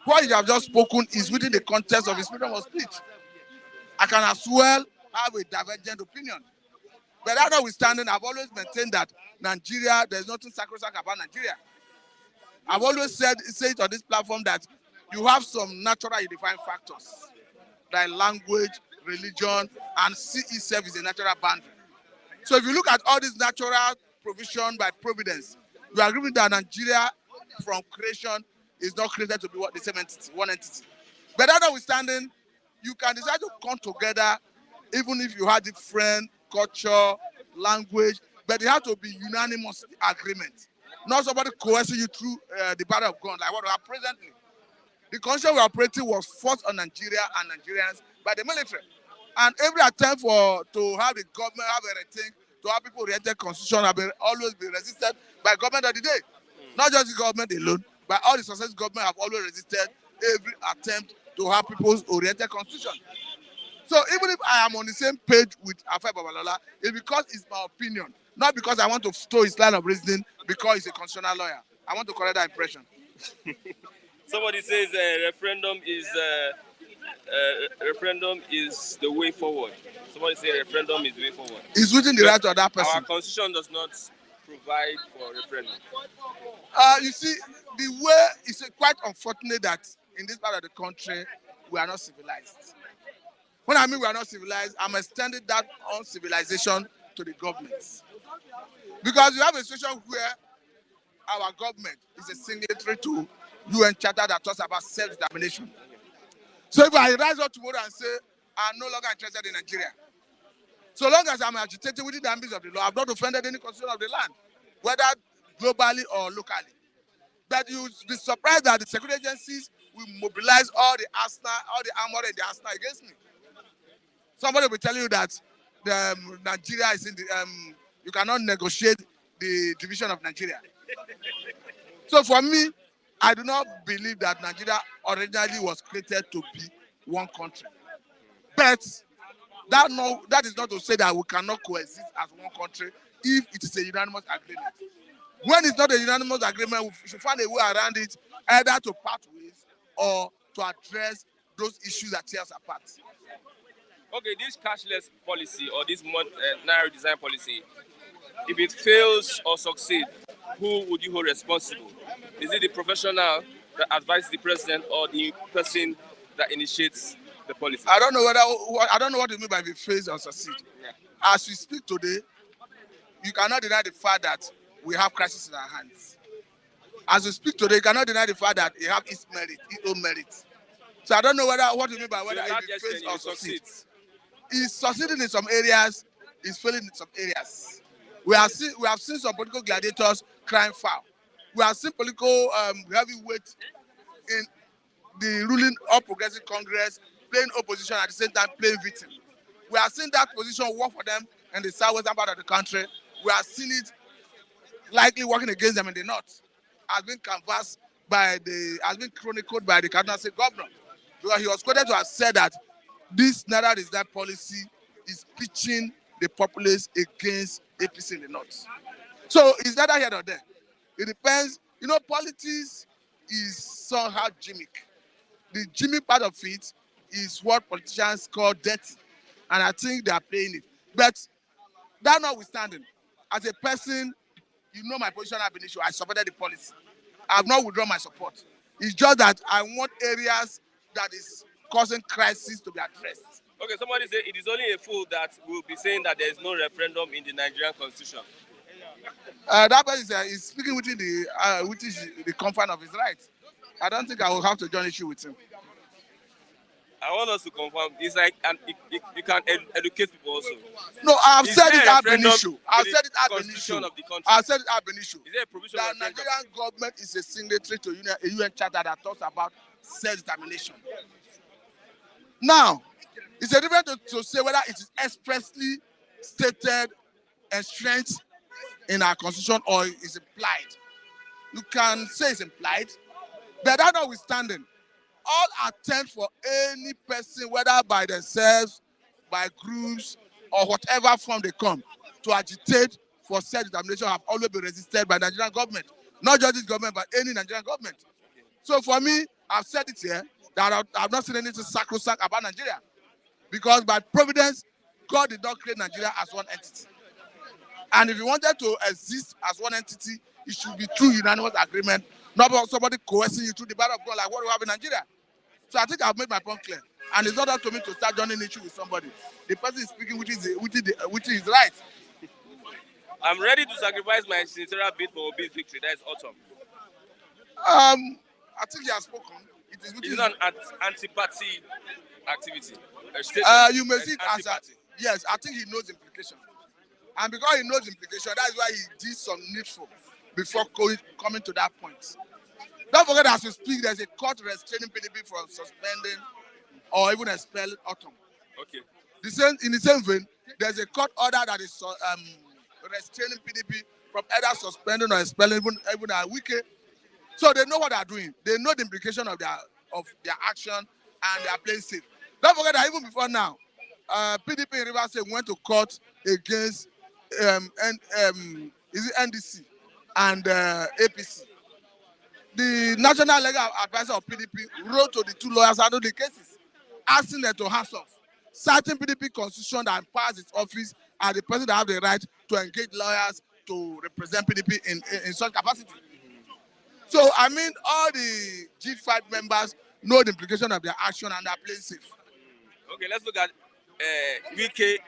What you have just spoken is within the context of his freedom of speech. I can as well have a divergent opinion. But that notwithstanding, I've always maintained that Nigeria, there's nothing sacrosanct about Nigeria. I've always said it on this platform that you have some natural unifying factors, like language, religion, and sea itself is a natural boundary. So if you look at all this natural provision by providence, you agree with that Nigeria from creation is not created to be the same entity, one entity. But that notwithstanding, you can decide to come together even if you have different culture, language, but it has to be unanimous agreement. Not somebody coercing you through the battle of gun, like what we have presently. The constitution we are operating was forced on Nigeria and Nigerians by the military. And every attempt to have the government have a rethink, to have people oriented constitution have always been resisted by government of the day. Not just the government alone, but all the successive government have always resisted every attempt to have people's oriented constitution. So even if I am on the same page with Afai Babalola, it's because it's my opinion, not because I want to stow his line of reasoning because he's a constitutional lawyer. I want to correct that impression. Somebody says referendum is the way forward. Somebody says referendum is the way forward. It's within the right of that person. Our constitution does not provide for referendum. You see, the way it's quite unfortunate that in this part of the country we are not civilized. When I mean we are not civilized, I'm extending that uncivilization to the government. Because you have a situation where our government is a signatory to UN Charter that talks about self-determination. So if I rise up tomorrow and say, I'm no longer interested in Nigeria, so long as I'm agitating within the ambits of the law, I've not offended any constitution of the land, whether globally or locally. But you'll be surprised that the security agencies will mobilize all the arsenal, all the armor in the arsenal against me. Somebody will tell you that Nigeria is in the you cannot negotiate the division of Nigeria. So for me, I do not believe that Nigeria originally was created to be one country. But that is not to say that we cannot coexist as one country if it is a unanimous agreement. When it's not a unanimous agreement, we should find a way around it, either to part ways or to address those issues that tear us apart. Okay, this cashless policy or this Naira design policy, if it fails or succeeds, who would you hold responsible? Is it the professional that advises the president or the person that initiates the policy? I don't know what you mean by if it fails or succeed. Yeah. As we speak today, you cannot deny the fact that we have crisis in our hands. As we speak today, you cannot deny the fact that it have its own merit. So I don't know what you mean by whether it fails or succeeds. It's succeeding in some areas, it's failing in some areas. We have seen some political gladiators crying foul. We have seen political heavyweights in the ruling All Progressive Congress playing opposition at the same time playing victim. We have seen that position work for them in the southwestern part of the country. We have seen it likely working against them in the north. Has been chronicled by the Kaduna State governor. Because he was quoted to have said that this Naira design policy is pitching the populace against APC in the north. So it's neither here nor there. It depends. You know, politics is somehow gimmick. The gimmick part of it is what politicians call dirty. And I think they are playing it. But that notwithstanding, as a person, you know my position ab initio. I supported the policy. I have not withdrawn my support. It's just that I want areas that is causing crisis to be addressed. Okay, somebody said it is only a fool that will be saying that there is no referendum in the Nigerian constitution. That person is speaking within the confine of his right. I don't think I will have to join issue with him. I want us to confirm. It's like you can educate people also. No, I've said it ab initio. Is there a provision that Nigerian government is a signatory to a UN charter that talks about self-determination. Now, it's a difference to say whether it is expressly stated and strength in our constitution or is implied. You can say it's implied, but that notwithstanding, all attempts for any person, whether by themselves, by groups, or whatever form they come, to agitate for self-determination have always been resisted by the Nigerian government. Not just this government, but any Nigerian government. So for me, I've said it here, that I've not seen anything sacrosanct about Nigeria. Because by providence, God did not create Nigeria as one entity. And if you wanted to exist as one entity, it should be through unanimous agreement, not about somebody coercing you through the battle of God like what we have in Nigeria. So I think I've made my point clear. And it's not up to me to start joining issue with somebody. The person is speaking which is right. I'm ready to sacrifice my senatorial bid for Obi's victory. That is autumn. I think he has spoken. It's not an anti-party activity. You may see it as yes, I think he knows the implication. And because he knows the implication, that's why he did some needful before coming to that point. Don't forget, as we speak, there's a court restraining PDP from suspending or even expelling autumn. Okay. In the same vein, there's a court order that is restraining PDP from either suspending or expelling even a wiki. So they know what they're doing. They know the implication of their action, and they are playing safe. Don't forget that even before now, PDP in Rivers State went to court against NDC and APC. The National Legal Advisor of PDP wrote to the two lawyers handling the cases, asking them to hands off, citing PDP constitution that empowers its office and the person that have the right to engage lawyers to represent PDP in such capacity. So, I mean, all the G5 members know the implication of their action and they are playing safe. Okay, let's look at UK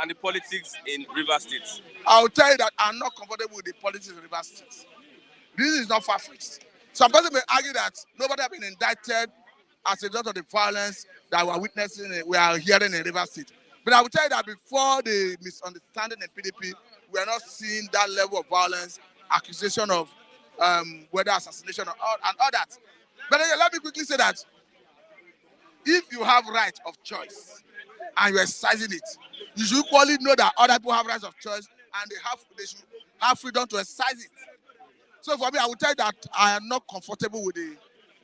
and the politics in Rivers State. I'll tell you that I'm not comfortable with the politics in Rivers State. This is not far-fetched. Some person may argue that nobody has been indicted as a result of the violence that we are hearing in Rivers State. But I will tell you that before the misunderstanding in PDP, we are not seeing that level of violence, accusation of whether assassination and all that. But then, let me quickly say that if you have right of choice and you're exercising it, you should equally know that other people have rights of choice and they should have freedom to exercise it. So for me, I would tell you that I am not comfortable with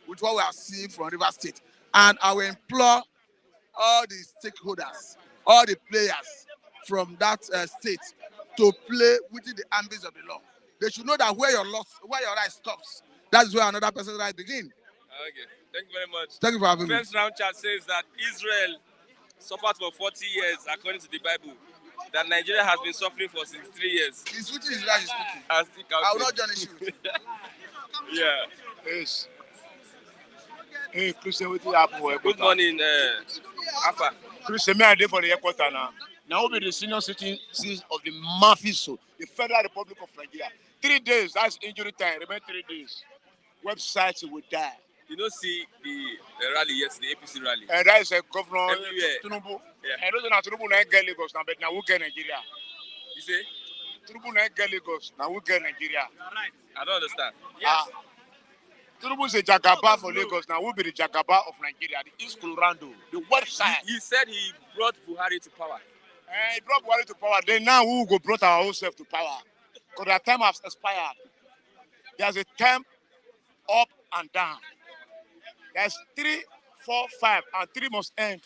what we are seeing from Rivers State, and I will implore all the stakeholders, all the players from that state to play within the ambits of the law. They should know that where your right stops, that's where another person's right begins. Okay, thank you very much. Thank you for having me. First round chat says that Israel suffered for 40 years, according to the Bible. That Nigeria has been suffering for 63 years. It's which Israel is speaking. I will not join issue with you. Yeah. Yes. Hey, Christian, what happened? Good morning, Alpha. Christian, may I do for the airport now? Now will be the senior citizens of the Mafiso, the Federal Republic of Nigeria. 3 days, that's injury time. Remember 3 days. Websites will die. You don't see the rally yesterday, APC rally. And that is a governor, Tinubu. Yeah. And those are Tinubu na get Lagos now, but now we get Nigeria. You say? Tinubu na get Lagos, now we get Nigeria. Right. I don't understand. Yes. Tinubu is a Jagaba for Lagos, now we'll be the Jagaba of Nigeria, the East Colorado, the website. He said he brought Buhari to power. He brought Buhari to power. Then now we will go brought our own self to power. Because our time has expired. There's a time up and down. There's 3, 4, 5, and 3 must end.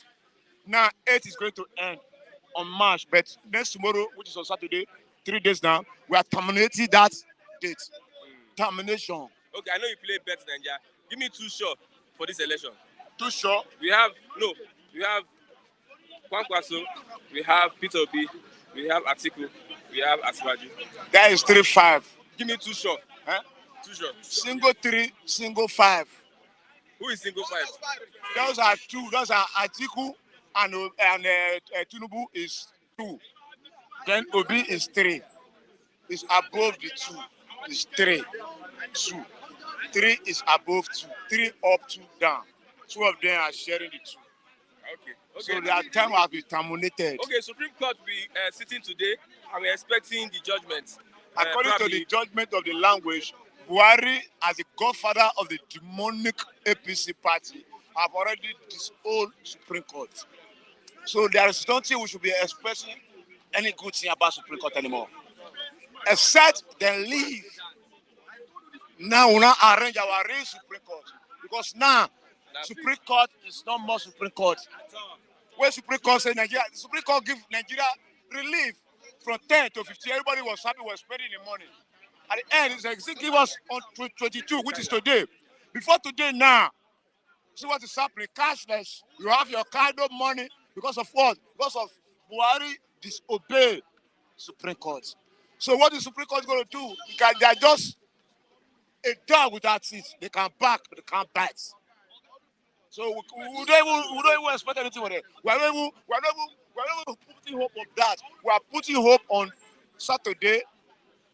Now 8 is going to end on March, but next tomorrow, which is on Saturday, 3 days now, we are terminating that date. Termination. Okay, I know you play Bet Nigeria. Give me 2 sure for this election. 2 sure? We have Kwankwaso, we have Peter Obi, we have Atiku, we have Asiwaju. That is 3-5. Give me 2 sure. Huh? 2 sure. Single 3, single 5. Who is single 5? Those are 2. Those are Atiku and Tinubu is 2. Then Obi is 3. It's above the 2. It's 3. 2. 3 is above 2. 3 up, 2 down. 2 of them are sharing the 2. Okay. So their time has been terminated. Okay, Supreme Court will be sitting today, and we're expecting the judgment. According to the judgment of the language, Buhari, as the godfather of the demonic APC party, have already disowned Supreme Court. So there is nothing we should be expecting any good thing about Supreme Court anymore. Except they leave. Now we now arrange our real Supreme Court. Because now, Supreme Court is not more Supreme Court. When Supreme Court say Nigeria, the Supreme Court give Nigeria relief from 10 to 50. Everybody was happy, was spending the money. At the end, it's like, give us on 22, which is today. Before today now, see what is happening, cashless. You have your card, no money. Because of what? Because of Buhari disobey Supreme Court. So what is Supreme Court going to do? They are just a dog without teeth. They can bark, but they can't bite. So we don't even expect anything from it. We're not even putting hope on that. We are putting hope on Saturday,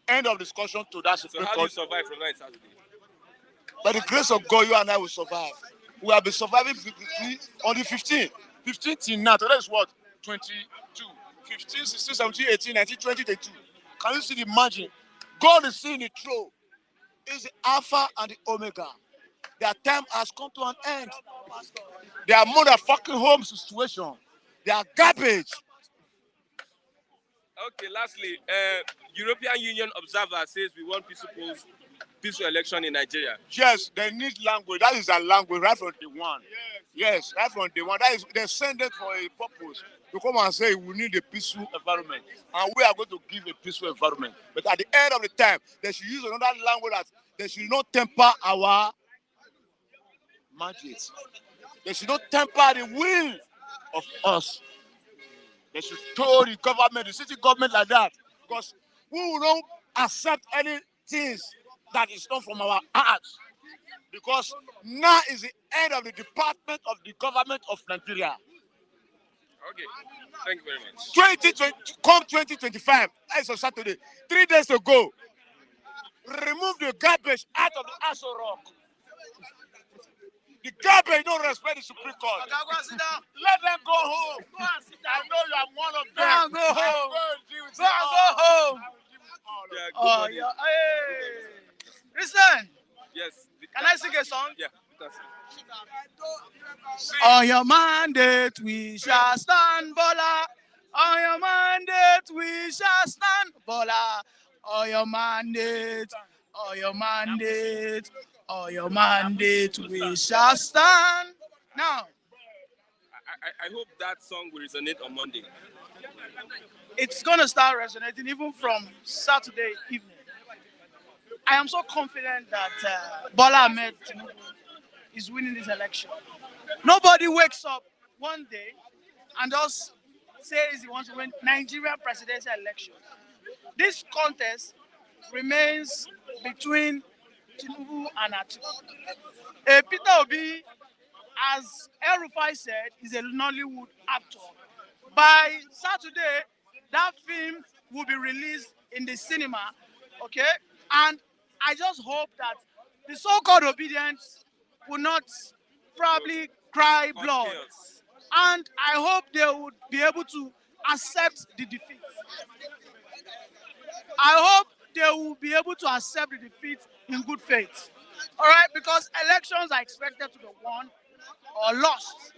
end of discussion to that Supreme Court. So how do you survive from that Saturday? By the grace of God, you and I will survive. We have been surviving on the 15th. 15th till now. Today is what? 22. 15, 16, 17, 18, 19, 20, 22. Can you see the margin? God is seeing it through. It's the Alpha and the Omega. Their time has come to an end. They are motherfucking home situation. They are garbage. Okay, lastly, European Union observer says we want peaceful election in Nigeria. Yes, they need language. That is their language right from day one. Yes, right from day one. That is, they send it for a purpose. To come and say we need a peaceful environment. And we are going to give a peaceful environment. But at the end of the time, they should use another language that they should not temper our mandates. They should not temper the will of us. They should tell the government, the city government like that. Because we will not accept anything that is not from our hearts. Because now is the end of the department of the government of Nigeria. Okay, thank you very much. Come 2025, that's on Saturday, 3 days to go. Remove the garbage out of the Aso Rock. The garbage don't respect the Supreme Court. Let them go home. I know you are one of them. Go home. Go home. Oh, yeah. Hey. Listen. Yes. Can I sing a song? Yeah. Because On your mandate we shall stand, Bola. On your mandate we shall stand, Bola. On your mandate, on your mandate, on your mandate we shall stand. Now, I hope that song will resonate on Monday. it's going to start resonating even from Saturday evening. I am so confident that Bola Ahmed Tinubu is winning this election. Nobody wakes up one day and just says he wants to win Nigerian presidential election. This contest remains between Tinubu and Atiku. Peter Obi, as El Rufai said, is a Nollywood actor. By Saturday, that film will be released in the cinema, okay? And I just hope that the so-called obedience will not probably cry blood. Chaos. And I hope they would be able to accept the defeat. I hope they will be able to accept the defeat in good faith. All right, because elections are expected to be won or lost.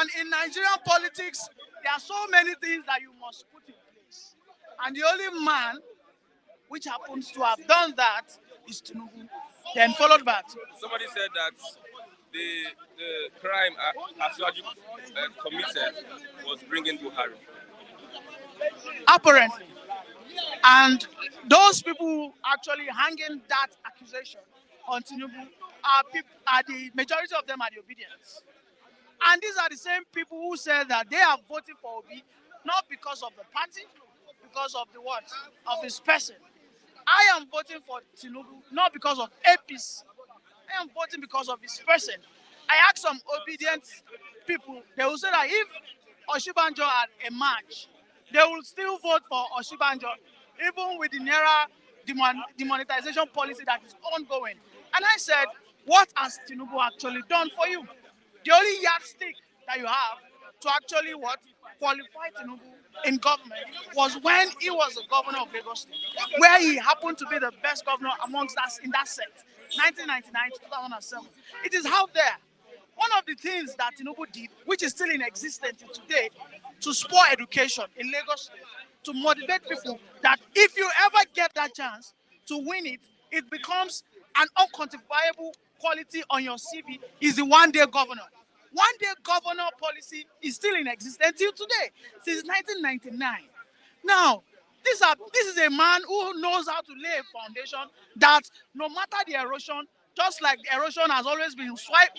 And in Nigerian politics, there are so many things that you must put in place. And the only man which happens to have done that is Tinubu, then followed by Atiku. Somebody said that the crime Asiwaju committed was bringing Buhari. Apparently. And those people actually hanging that accusation on Tinubu are the majority of them are the obedience. And these are the same people who said that they are voting for Obi not because of the party, because of the what? Of his person. I am voting for Tinubu not because of APC. I am voting because of his person. I asked some obedient people, they will say that if Oshibanjo had a match, they will still vote for Oshibanjo, even with the Naira demonetization policy that is ongoing. And I said, what has Tinubu actually done for you? The only yardstick that you have to actually what? Qualify Tinubu in government was when he was the governor of Lagos State, where he happened to be the best governor amongst us in that set, 1999 to 2007. It is out there. One of the things that Tinubu did, which is still in existence today, to support education in Lagos State, to motivate people that if you ever get that chance to win it, it becomes an unquantifiable quality on your CV, is the one-day governor. One-day governor policy is still in existence till today, since 1999. Now, this is a man who knows how to lay a foundation that no matter the erosion, just like the erosion has always been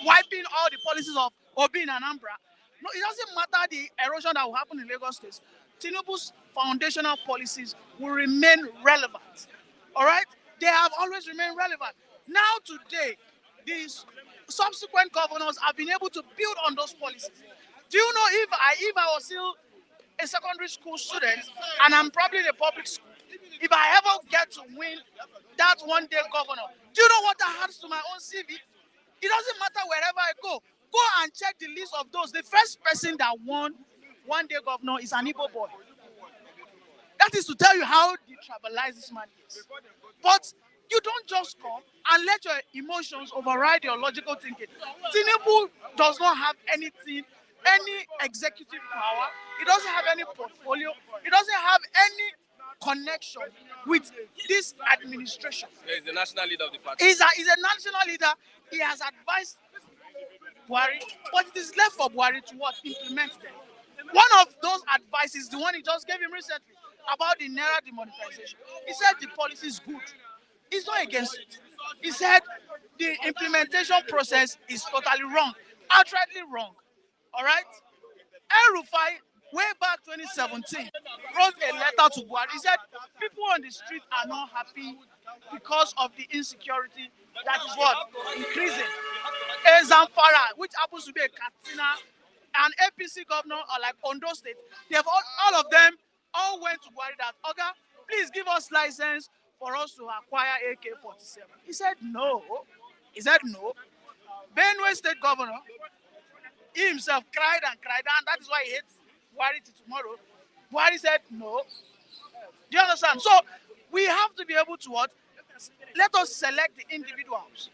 wiping all the policies of Obi and Anambra, no, it doesn't matter the erosion that will happen in Lagos State. Tinubu's foundational policies will remain relevant. All right? They have always remained relevant. Now today, these subsequent governors have been able to build on those policies. Do you know if I was still a secondary school student and I'm probably in a public school, if I ever get to win that one-day governor, do you know what that adds to my own CV? It doesn't matter wherever I go. Go and check the list of those. The first person that won one-day governor is an Igbo boy. That is to tell you how detribalized this man is. But you don't just come and let your emotions override your logical thinking. Tinubu does not have anything, any executive power. He doesn't have any portfolio. He doesn't have any connection with this administration. Yeah, he's the national leader of the party. He's a national leader. He has advised Buhari, but it is left for Buhari to what? Implement them. One of those advices, the one he just gave him recently about the Naira demonetization. He said the policy is good. He's not against it. He said the implementation process is totally wrong, outrightly wrong. All right? El Rufai, way back 2017, wrote a letter to Buhari. He said people on the street are not happy because of the insecurity that is what? Increasing. Zamfara, which happens to be a Katsina, an APC governor like Ondo State, they have all of them all went to Buhari that, Oga, please give us license for us to acquire AK-47. He said no. He said no. Benue State governor, he himself cried, and that is why he hates Buhari till tomorrow. Buhari said no. Do you understand? So we have to be able to what? Let us select the individuals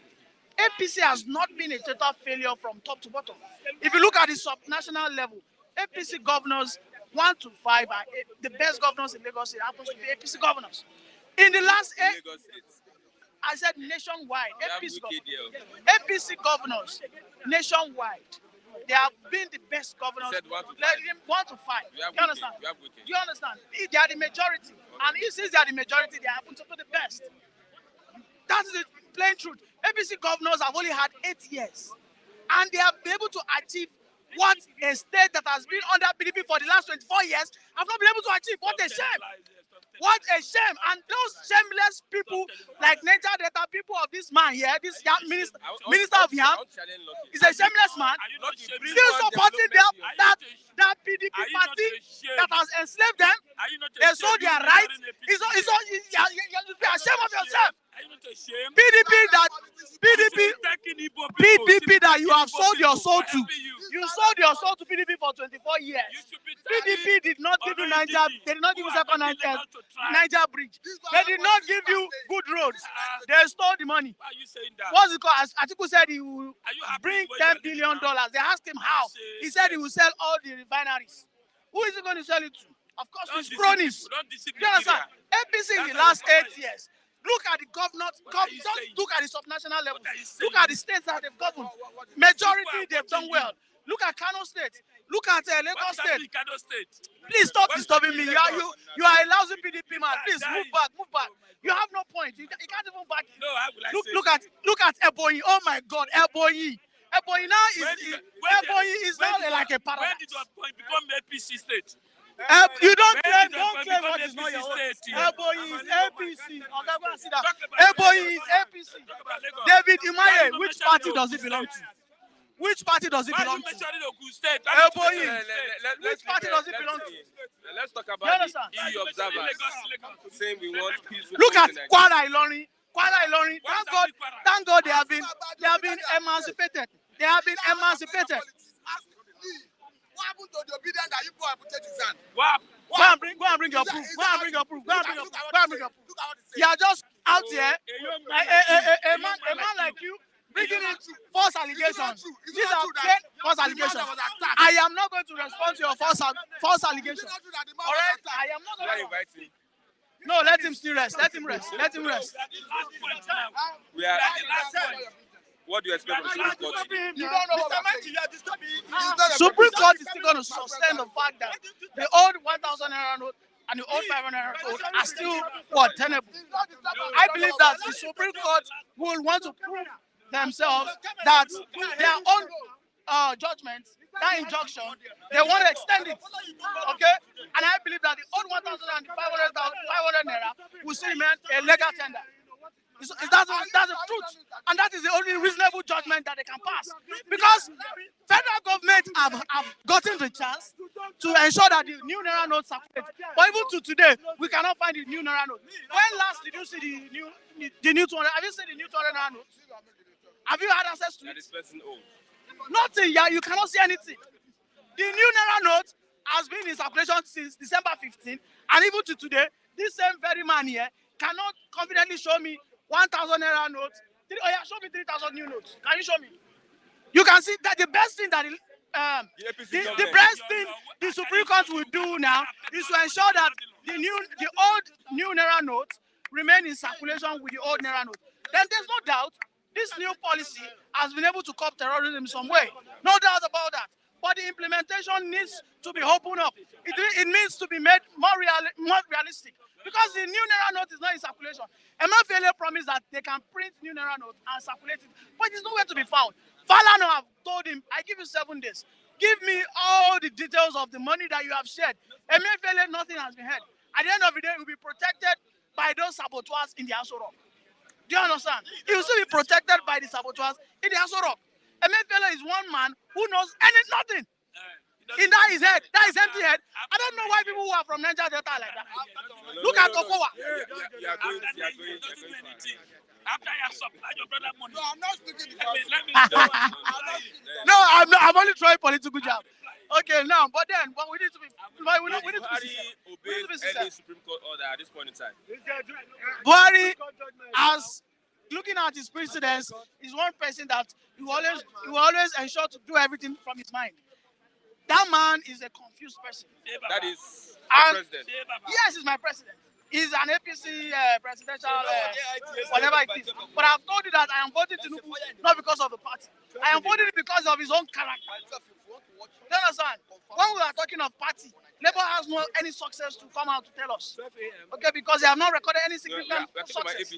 APC has not been a total failure from top to bottom. If you look at the sub-national level, APC governors 1 to 5 are the best governors in Lagos State happens to be APC governors. In the last 8, I said nationwide, APC governors nationwide, they have been the best governors. 1 to 5. You understand? Do you understand? They are the majority, and since they are the majority, they happen to be the best. That's the plain truth. APC governors have only had 8 years, and they have been able to achieve what a state that has been under PDP for the last 24 years have not been able to achieve. What a shame! What a shame! And those shameless people like Niger Delta, people of this man here, this minister of Yam, is a shameless man, still supporting that PDP party that has enslaved them. They sold their rights. You're ashamed of yourself. PDP that you have sold your soul to. You sold your soul to PDP for 24 years. PDP did not give you Niger. They did not give you second Niger bridge. They did not give you good roads. They stole the money. What's it called? As Atiku said, he will bring $10 billion. They asked him how. He said he will sell all the refineries. Who is he going to sell it to? Of course, his cronies. You understand? APC in the last 8 years. Look at the governors. Don't look at the subnational level. Look at the states that they've governed. Majority, they've done well. Look at Kano State. Look at Lagos State. Please stop disturbing me. You are a lousy PDP man. Please move back. You have no point. You can't even back it. Look at Ebonyi. Oh my God, Ebonyi. Ebonyi now is now like a paradise. When did Ebonyi become APC state? You don't claim what is not your own. Ebonyi is APC. Okay, go and see that. Ebonyi is APC. David Imaye, which party does he belong to? Which party does he belong to? Ebonyi. Which party does he belong to? Let's talk about the EU observers saying we want peaceful. Look at Kwara Ilorin. Thank God they have been emancipated. They have been emancipated. What happened to the obedience that you put his hand? Go and bring your proof. Go and bring your proof. You are just out here. A man like you bringing in false allegations. These are false allegations. I am not going to respond to your false allegations. All right? I am not going to. No, let him still rest. Let him rest. We are. What do you expect from the Supreme Court? Supreme Court is still going to sustain the fact that the old 1,000 naira note and the old 500 naira note are still tenable. I believe that the Supreme Court will want to prove themselves that their own judgment, that injunction, they want to extend it. Okay? And I believe that the old 1,000 and the 500 naira will still remain a legal tender. That's the truth, and that is the only reasonable judgment that they can pass. Because federal government have gotten the chance to ensure that the new naira notes circulate. But even to today, we cannot find the new naira note. When last did you see the new 200? Have you seen the new 200 naira note? Have you had access to it? Nothing. Yeah, you cannot see anything. The new naira note has been in circulation since December 15, and even to today, this same very man here cannot confidently show me 1,000 naira notes. Oh yeah, show me 3,000 new notes. Can you show me? You can see that the best thing that the Supreme Court will do now is to ensure that the old new naira notes remain in circulation with the old naira note. Then there's no doubt this new policy has been able to curb terrorism in some way. No doubt about that. But the implementation needs to be opened up. It needs to be made more realistic. Because the new naira note is not in circulation. Emefiele promised that they can print new naira note and circulate it, but it's nowhere to be found. Falana have told him, I give you 7 days. Give me all the details of the money that you have shared. Emefiele, nothing has been heard. At the end of the day, he will be protected by those saboteurs in the Aso Rock. Do you understand? He will still be protected by the saboteurs in the Aso Rock. Emefiele is one man who knows nothing. In that his head, that is empty head. I don't know why people who are from Niger Delta like that. Look at Okowa. You are going. After you have supplied your brother money. No, I'm not speaking because. No, I'm only trying political job. Okay, now, but we need to be. We need to be any Supreme Court order at this point in time. Buhari has looking at his precedents, is one person that he will always ensure to do everything from his mind. That man is a confused person. That is And president. yes, he's my president. He's an APC presidential, whatever it is. But I've told you that I am voting Tinubu not because of the party. I am voting because of his own character. You understand? When we are talking of party, Labour has no any success to come out to tell us. Okay, because they have not recorded any significant success.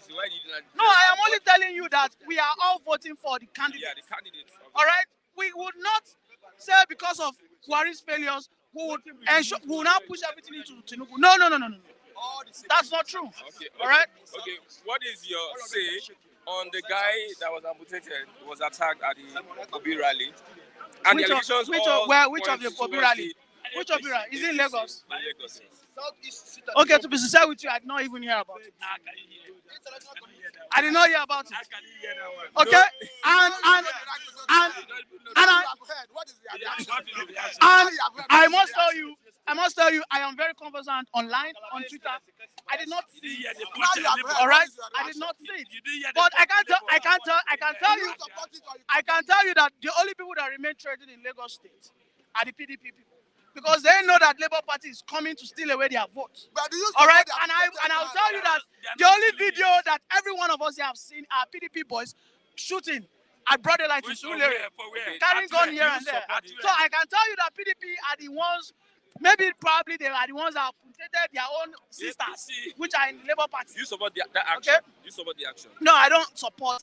No, I am only telling you that we are all voting for the candidate. Yeah, the candidates. All right? We would not say because of Buhari's failures, we will now push everything into Tinubu. No. That's not true. Okay. All right? Okay. What is your say on the guy that was amputated, was attacked at the Obi rally? And Which the of allegations the Obi rally? Which Obi rally? Is it in Lagos? Lagos. Okay, to be sincere with you, I did not even hear about it. I did not hear about it. Okay? And I must tell you, I am very conversant online, on Twitter. I did not see it. All right? I did not see it. But I can tell you that the only people that remain traded in Lagos State are the PDP people. Because they know that Labour Party is coming to steal away their votes. All right? And I'll tell you that the only video that every one of us here have seen are PDP boys shooting at broad daylight in Surulere, carrying gun here and there. So I can tell you that PDP are the ones, probably they are the ones that have protected their own sisters, which are in the Labour Party. You support that action? Okay? You support the action? No, I don't support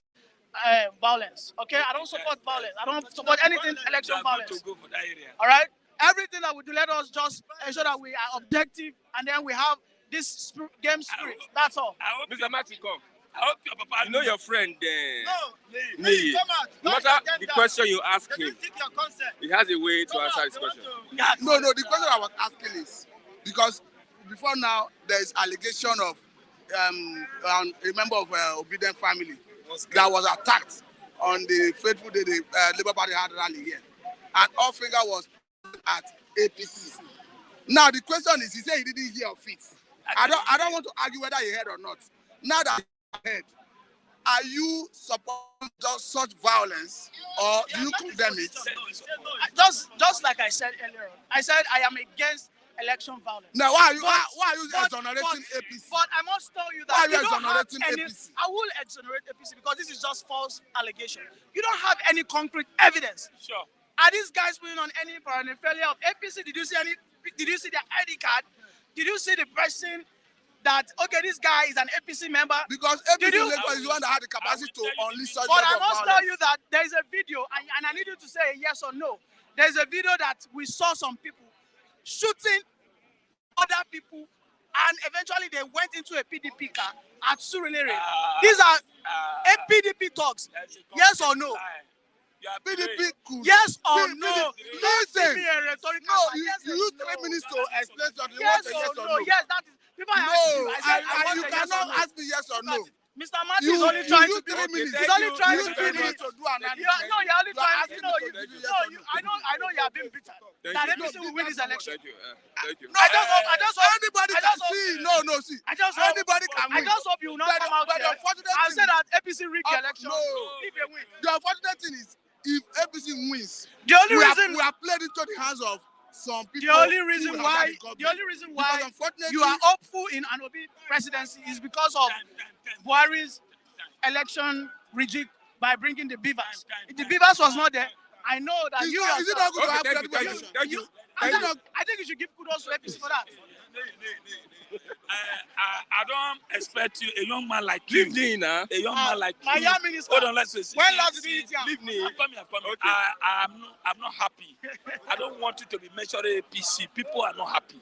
violence. Okay? I don't support violence. I don't support anything election violence. All right? Everything that we do, let us just ensure that we are objective and then we have this game spirit. That's all. Mr. Martin, come. I hope your papa. You know your friend, No, me. No matter the question you ask him, your consent. he has a way to answer his question. No, the question I was asking is because before now there is allegation of a member of Obedient family that was attacked on the fateful day the Labour Party had rally here, and all finger was at APC. Now the question is, he said he didn't hear of it. I don't want to argue whether he heard or not. Now that he heard, are you supporting just such violence or do you condemn it? Just like I said earlier, I said I am against election violence. Now why are you exonerating APC? But I must tell you that why are you you don't have exonerating any. APC? I will exonerate APC because this is just false allegation. You don't have any concrete evidence. Sure. Are these guys putting on any paraphernalia of APC? Did you see their ID card? Did you see the person that, okay, this guy is an APC member? Because APC Lagos is the one that had the capacity to unleash such But level I of must violence. tell you that there is a video, and I need you to say yes or no. There is a video that we saw some people shooting other people, and eventually they went into a PDP car at Surulere. These are PDP talks. Yes or no? PDP could. Yes or no? Listen. Give me a rhetorical No, answer. you Yes or use no? 3 minutes to explain something. Yes You want a yes or or no? no? Yes, that is. People No, ask you. I said, I want you a yes cannot or no. ask me yes or no. Mr. Martin is only trying to do. He's only trying to do. No, you're only trying to. I know you are being bitter. That APC will win this election. Thank you. I just hope Anybody can see. No, see. Anybody can win. I just hope you will not come out here and say that APC rigged the election. No. If they win. The unfortunate thing is, if APC wins, The only reason we are played into the hands of some people. The only reason why unfortunately you are hopeful in an Obi presidency is because of Buhari's election rigged by bringing the beavers. If the beavers was not there, I know that is you it not good to have Thank credible you. election? Thank you. I think you should give kudos to APC for that. I don't expect you, a young man like you. Leave me now. A young man like my you. young minister. Hold on, let's see. When last did you eat yam? Leave me. I'm coming. Okay. I'm not happy. I don't want you to be measuring APC. People are not happy.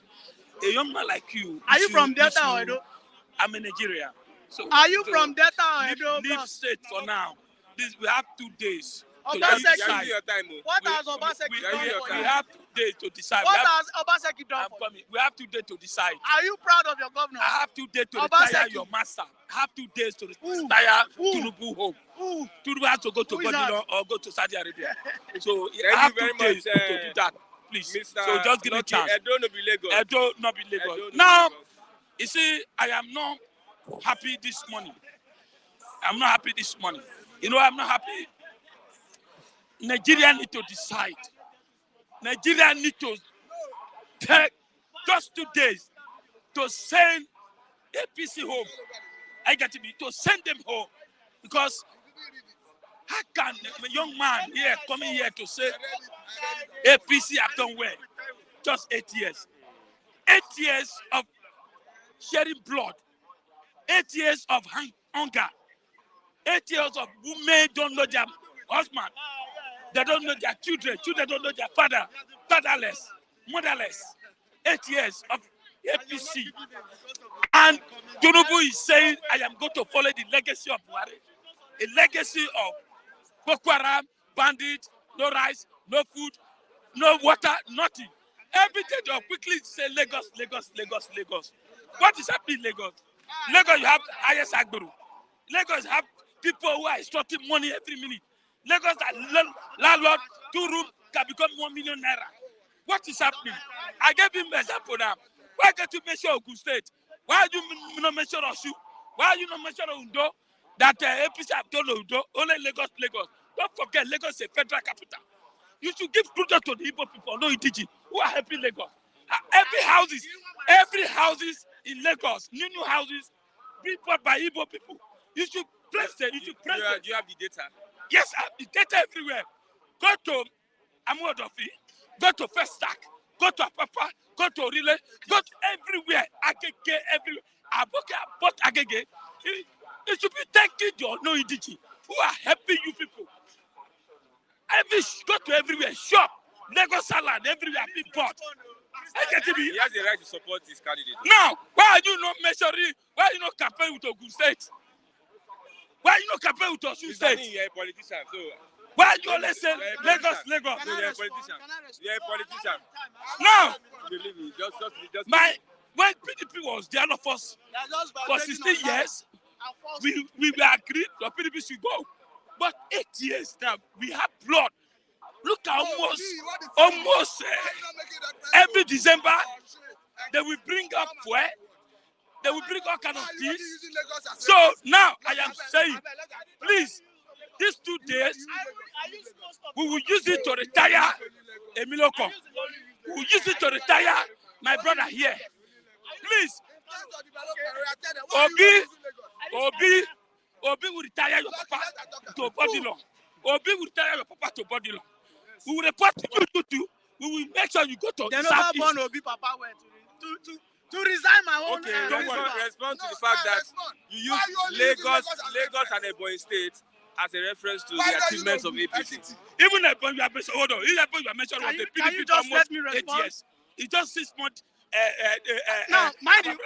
A young man like you. Are you from Delta or Edo? I'm in Nigeria. So, Are you from Delta or Edo? Leave state for now. We have 2 days. to Obaseki. decide. What has Obaseki done for We you? have 2 days to decide. What has Obaseki done for you? We have 2 days to decide. Are you proud of your governor? I have 2 days to Obaseki. retire your master. I have 2 days to retire Tinubu home. Who? Tinubu has to go to Who is that? Babylon or go to Saudi Arabia. So Thank I have you very 2 days much, to do that. Please. Mr. So just give me a Lucky, chance. Edo no be Lagos. Edo not be Lagos. Edo no be Now, Lagos. you see, I am not happy this morning. I'm not happy this morning. You know, I'm not happy. Nigeria need to decide. Nigeria need to take just 2 days to send APC home. I get to send them home, because how can a young man here coming here to say APC have done well? Just 8 years. 8 years of shedding blood. 8 years of hunger. 8 years of women don't know their husband. They don't know their children. Children don't know their father. Fatherless. Motherless. 8 years of APC. And Tinubu is saying, I am going to follow the legacy of Buhari. A legacy of Boko Haram, bandits, no rice, no food, no water, nothing. Everything they'll quickly say Lagos, Lagos, Lagos, Lagos. What is happening in Lagos? Lagos, you have IS Agbero. Lagos have people who are extorting money every minute. Lagos, that landlord, 2 rooms can become 1 million naira. What is happening? I gave him an example now. Why can't you mention Ogun State? Why do you not mention Osu? Why you not mention Undo? That APC have done Undo, only Lagos, Lagos. Don't forget, Lagos is a federal capital. You should give credit to the Igbo people, no Idiji, who are helping Lagos. Every houses in Lagos, new houses, being bought by Igbo people. You should press them. You should press them. Do you have the data? Yes, I have the data everywhere. Go to Amuodofi, go to First Stack, go to Apapa, go to Relay, go to everywhere. Agege, everywhere. Aboke, Abot, Agege. You should be thanking your no Idiji, who are helping you people. Go to everywhere, shop, Lagos salad, everywhere, be bought. He has the right to support his candidate. Now, why are you not measuring? Why are you not campaigning with Ogun State? Why are you not campaigning with Osun State? You're a politician, so. Why are you always saying Lagos, Lagos? So you're a politician. You're a politician. Now, Believe me, just when PDP was there, all of us, for 16 years, we were agreed that PDP should go. But 8 years now, we have blood. Look at almost every December, they will bring up fuel. They will bring all kind of things. So now I am saying, please, these 2 days, we will use it to retire Emiloko. We will use it to retire my brother here. Please, Obi will retire your papa to body law. Obi will retire your papa to body law. We will report to you too. We will make sure you go to they never born Obi papa where to resign my own. Okay, don't worry. Respond to the fact that you use Lagos and Ebonyi State as a reference to the achievements of APC. Even Ebonyi, you are mentioned. Hold on. Even Ebonyi, you are mentioned was the PDP for almost 8 years. It's just 6 months. Now, mind you,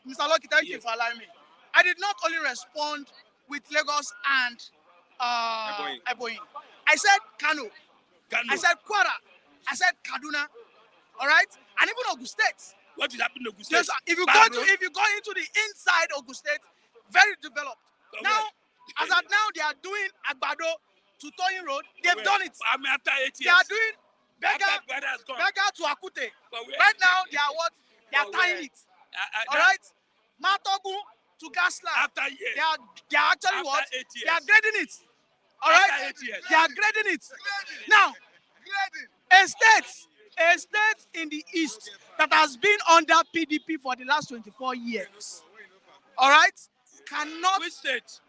Mr. Lucky, thank you for allowing me. I did not only respond with Lagos and Ebonyi. I said Kano. I said Kwara. I said Kaduna. All right, and even Ogun State. What is happening in Ogun State? Yes, if you go into the inside Ogun State, very developed. Now, as at now, they are doing Agbado to Toyin Road. They've done it. After 8 years. They are doing Bega to Akute. Right now, they are what? They are tying it. All right, Matogu to Gasland. After years. They are actually after what? They are grading it. All right, they are grading it. Now, a state in the east that has been under PDP for the last 24 years, all right, cannot... Which state?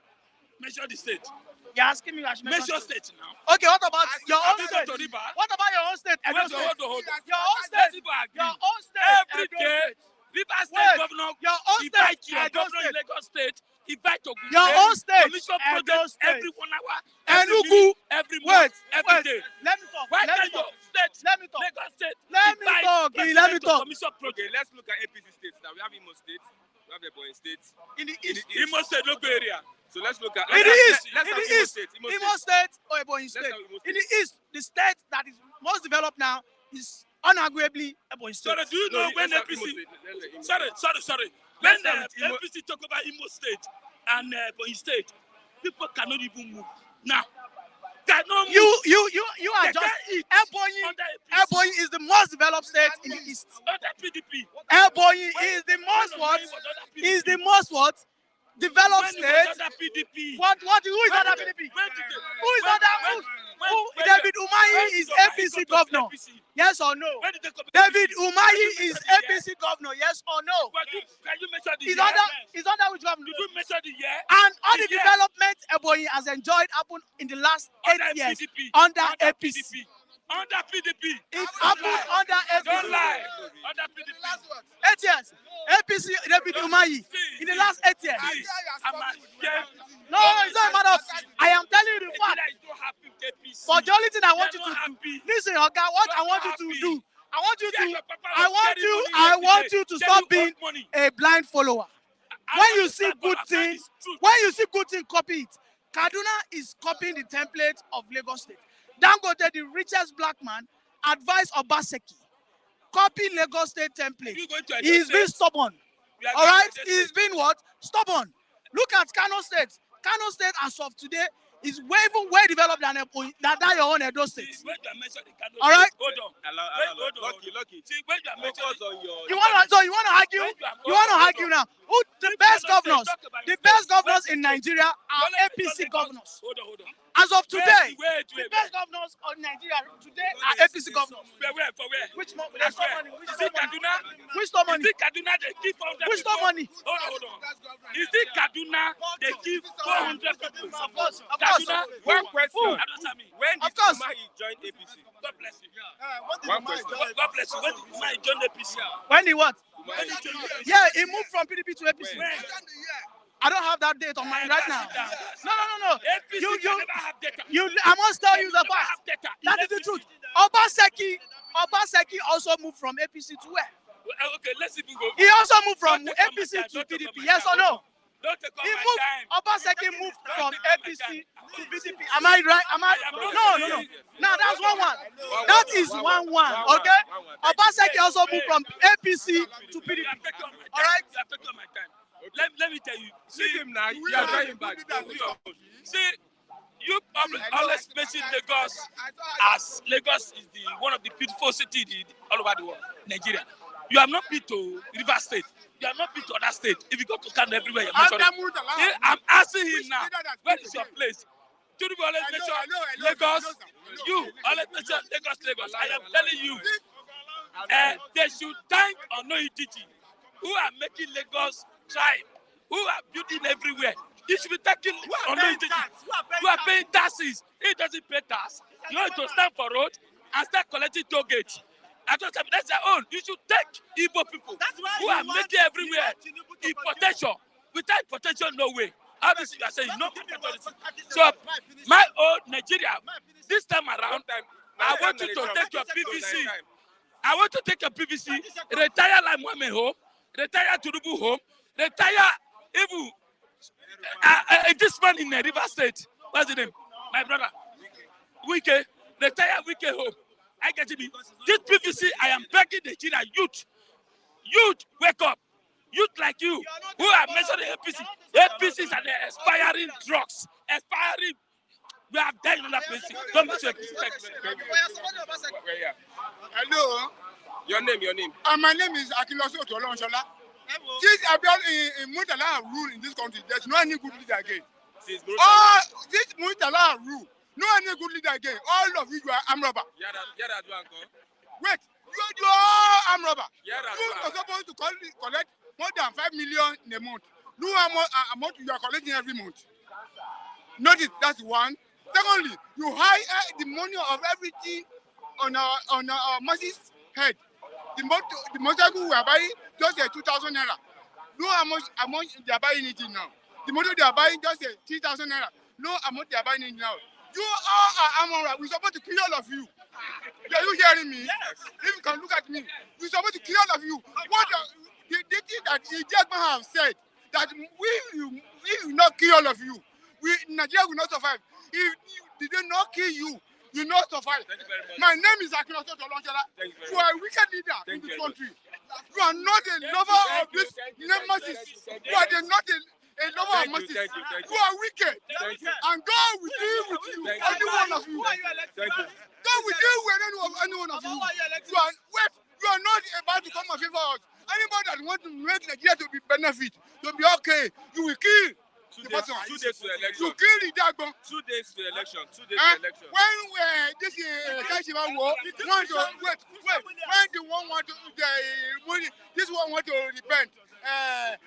Measure the state. You're asking me... Measure state now. Okay, what about your own state? What about your own state? Hold on. Your own state. Your own state. Every day, Rivers State Governor, your own invite state. your governor in Lagos State, invite Ogun State. Your own state. Commission projects every 1 hour, Enugu. every month, every day. Let me talk. Why can't your state, Let me talk. Lagos State, Let me talk. Commission project. Let's look at APC states now. We have Imo State, we have Ebonyi State. In the east. Imo State, no go area. So let's look at... In the east. Imo State or Ebonyi State. In the east, the state that is most developed now is unarguably Ebonyi State. Sorry, do you know when APC... Sorry. When APC talk about Imo State and Ebonyi State, people cannot even move. Now, cannot move. You are just... Ebonyi is the most developed state in the east. Under PDP. Ebonyi is the most what? Is the most what? developed When it was states. under PDP. Who is under PDP? Who is under? David Umahi is APC governor. Yes or no? David Umahi is APC governor. Yes or no? Can you measure the He's year? under which governor? Did you measure the year? And all the development Ebonyi has enjoyed happened in the last 8 years PDP. under APC. Under PDP. It happened under APC. Don't lie. Under PDP. 8 years. APC David Umahi in the last 8 years. I'm ashamed. No, it's not a matter of. I am telling you the fact. Nigeria is so happy with APC. But the only thing I want you They're to not do, happy. listen, Oga, what I want you to happy. do, I want you Yeah, to, your papa I was want getting you, money I want yesterday. you to Then stop you being got money. a blind follower. I When you understand, see but good I'm saying things, it's truth. when you see good thing, copy it. Kaduna is copying the template of Lagos State. Dangote, the richest black man, advised Obaseki, copy Lagos State template. You going to Edo He's been State? stubborn. We are All going right, to Edo he's State. been what? Stubborn. Look at Kano State. Kano State, as of today, is even way developed than your own Edo State. See, when you are mentioning Kano All right. State, hold on. Lucky. See, when you are mentioning, Focus on your. You want to argue? You want to argue now? Who the best governors? The best governors in Nigeria are APC governors. Hold on. As of today, Wait. the best governors in Nigeria today are APC governors. Where? For where? Which money? That's where. Is it Kaduna? Which store money? Is it Kaduna they give 400 Which store people? money? Hold on. Is it Kaduna they give 400 people? Of course. Kaduna? One question. Answer me. When Of did course. Umahi join APC? God bless you. One question. God bless you. When did my join the PC? When he what? When did you join the PC? Yeah, he moved from PDP to APC. When? I don't have that date on mine right now. No. APC can never have data. I must tell you the Never have fact. data. That is the truth. Obaseki also moved from APC to where? Okay, let's even go. He also moved from Don't take APC my time, to don't take PDP. my Yes or time. no? Don't take all He my moved. time. Obaseki moved from take all my APC time. to PDP. Am I right? Am I? I am not No. saying- Now that's 1-1. That is 1-1. Okay. Obaseki also moved from APC to PDP. You are taking all my time. All right. You are taking all my time. Let me tell you. See him now. You are trying back. See, you always mention Lagos as Lagos is one of the beautiful cities all over the world, Nigeria. You have not been to River State. You have not been to other states. If you go to Canada everywhere, you mention it. I'm asking him now, where is your place? Do you always mention Lagos? You always mention Lagos. I am telling you, they should thank Onoyitiji, who are making Lagos thrive, who are building everywhere. You should be thanking Onoyitiji, who are paying taxes. He doesn't pay tax. You want to stand for road and start collecting toll gates. I don't have that's their own. You should take Igbo people who are making everywhere importation. Without importation, no way. Obviously, you are saying no importation. So, my own Nigeria, this time around, I want you to take your PVC. I want to take your PVC, retire like Mohammed home, retire Turubu home, retire even this man in River State. What's the name? My brother. Wike, retire Wike home. I get to be. This PVC, I am begging Nigeria youth. Youth, wake up. Youth like you, who are measuring APC. APCs are expiring drugs. Expiring. We have died in that place. Don't mess with APC. Hello. Your name. My name is Akiloso Tolonshola. Since I've been in Murtala rule in this country, there's no any good leader again. This Murtala rule, no any good leader again. All of you are armed robber. Wait, you are armed robber. You are supposed to collect more than 5 million in a month. No amount you are collecting every month. Notice that's one. Secondly, you hide the money of everything on our masses' head. The motorcycle we are buying just 2,000 naira. No amount they are buying it now. The motor they are buying just 3,000 naira. No amount they are buying it now. You all are armed robbers. We're supposed to kill all of you. Are you hearing me? Yes. If you can look at me, we're supposed to kill all of you. What the thing that Ijagman have said that we will not kill all of you. Nigeria will not survive. If they do not kill you, you will not survive. My name is Akiloso Tolonshola. You are a wicked leader in this country. You are not a lover of this masses. You are not a lover of masses. You are wicked. And God will deal with you, any one of you. God will deal with any one of you. You are not about to come and favor us. Anybody that wants to make Nigeria to be benefit, to be okay, you will kill. 2 days to election. You kill the Dagon. 2 days to election. 2 days to election. When this Kashiwa war, when the one want to this one want to repent,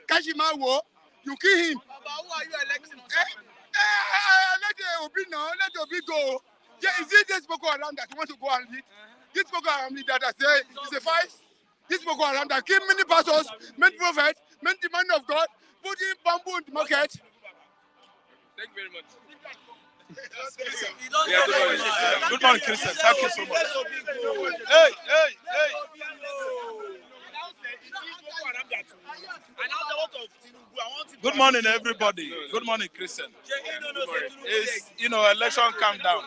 Kashima war, you kill him. But who are you electing? Let Obi now, let Obi go. Yeah, is it this Boko Haram that want to go and lead? This Boko Haram leader that say it's a fight. This Boko Haram that kill many pastors, many prophets, many men of God, putting bamboo in the market. Thank you very much. Good morning, Christian. Thank you so much. Hey. Good morning, everybody. Good morning, Christian. It's, election calm down.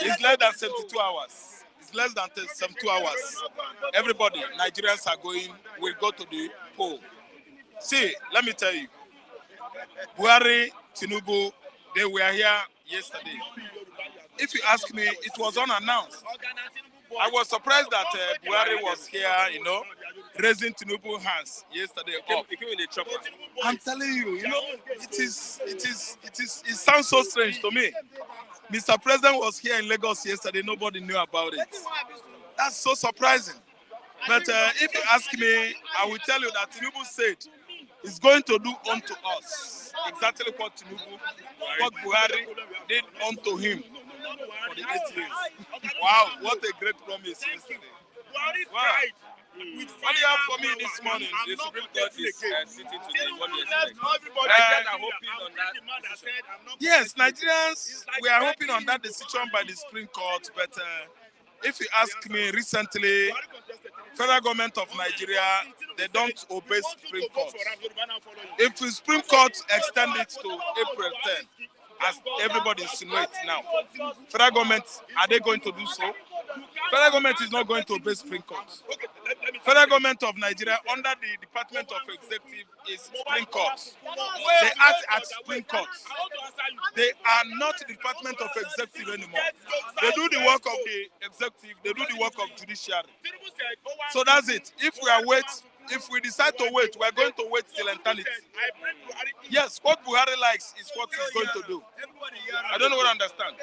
It's less than 72 hours. It's less than 72 hours. Everybody, Nigerians will go to the poll. See, let me tell you. Buhari, Tinubu, they were here yesterday. If you ask me, it was unannounced. I was surprised that Buhari was here, raising Tinubu hands yesterday. I'm telling you, it sounds so strange to me. Mr. President was here in Lagos yesterday. Nobody knew about it. That's so surprising. But if you ask me, I will tell you that Tinubu said he's going to do unto us exactly what Buhari did unto him for the 8 years. Wow, what a great promise yesterday. Wow. What do you have for me this morning? The Supreme Court is sitting today. What do you expect? Nigerians are hoping on that decision. Yes, Nigerians, we are hoping on that decision by the Supreme Court. But if you ask me, recently, federal government of Nigeria, they don't obey Supreme Court. If the Supreme Court extend it to April 10, as everybody insinuates now, federal government, are they going to do so? Federal government is not going to obey Supreme Court. Federal government of Nigeria, under the Department of Executive, is Supreme Court. They act at Supreme Court. They are not the Department of Executive anymore. They do the work of the executive. They do the work of judiciary. So that's it. If we decide to wait, we're going to wait till eternity. Yes, what Buhari likes is what he's going to do. I don't know what I understand.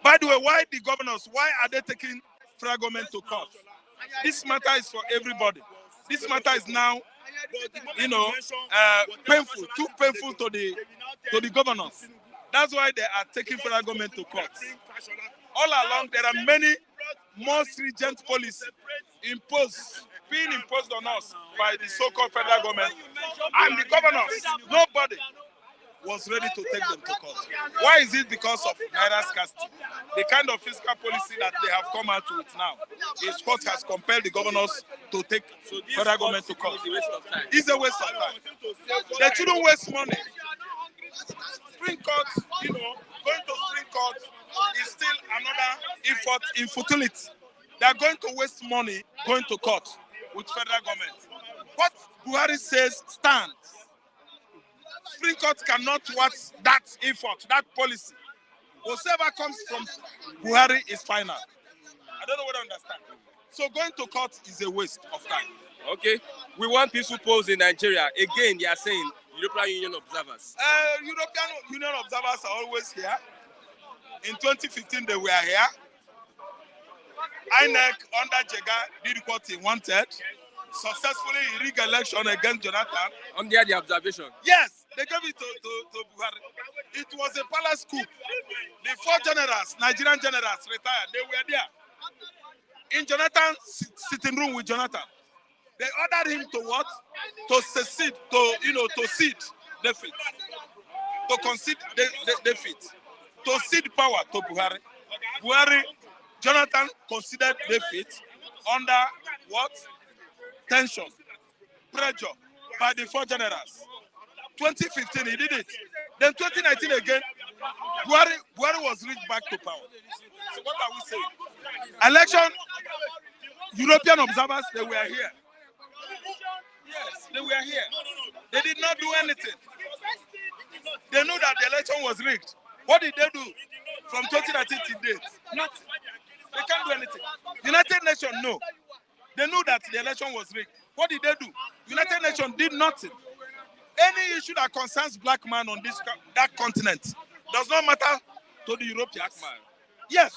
By the way, why the governors, why are they taking federal government to court? This matter is for everybody. This matter is now, painful, too painful to the governors. That's why they are taking federal government to court. All along, there are many more stringent policies being imposed on us by the so-called federal government and the governors. Nobody was ready to take them to court. Why is it? Because of Naira scarcity. The kind of fiscal policy that they have come out with now is what has compelled the governors to take federal government to court. It's a waste of time. They shouldn't waste money. Supreme Court, going to Supreme Court is still another effort in futility. They are going to waste money going to court with federal government. What Buhari says stands. Supreme Court cannot watch that effort, that policy. Whatever comes from Buhari is final. I don't know what I understand. So going to court is a waste of time. Okay. We want peaceful polls in Nigeria. Again, they are saying European Union observers. European Union observers are always here. In 2015, they were here. INEC under Jega did what he wanted. Successfully rigged election against Jonathan. Under the observation. Yes, they gave it to Buhari. It was a palace coup. The 4 generals, Nigerian generals, retired. They were there. In Jonathan's sitting room with Jonathan. They ordered him to what? To secede, to cede defeat. To concede defeat. To cede power to Buhari. Buhari, Jonathan considered defeat under what? Tension, pressure by the 4 generals. 2015, he did it. Then 2019 again, Buhari was reached back to power. So what are we saying? Election, European observers, they were here. Yes, they were here. They did not do anything. They knew that the election was rigged. What did they do from 2019 to date? Nothing. They can't do anything. United Nations, no. They knew that the election was rigged. What What did they do? United Nations did nothing. Any issue that concerns black man on that continent does not matter to the Europeans. Yes,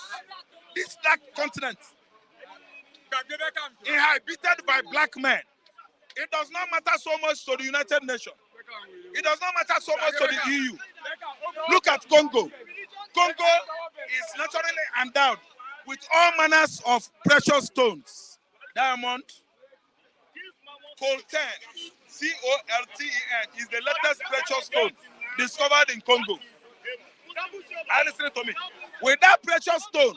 that continent inhabited by black men. It does not matter so much to the United Nations. It does not matter so much to the EU. Look at Congo. Congo is naturally endowed with all manners of precious stones. Diamond, coltan, C-O-L-T-E-N, is the latest precious stone discovered in Congo. Listen to me. With that precious stone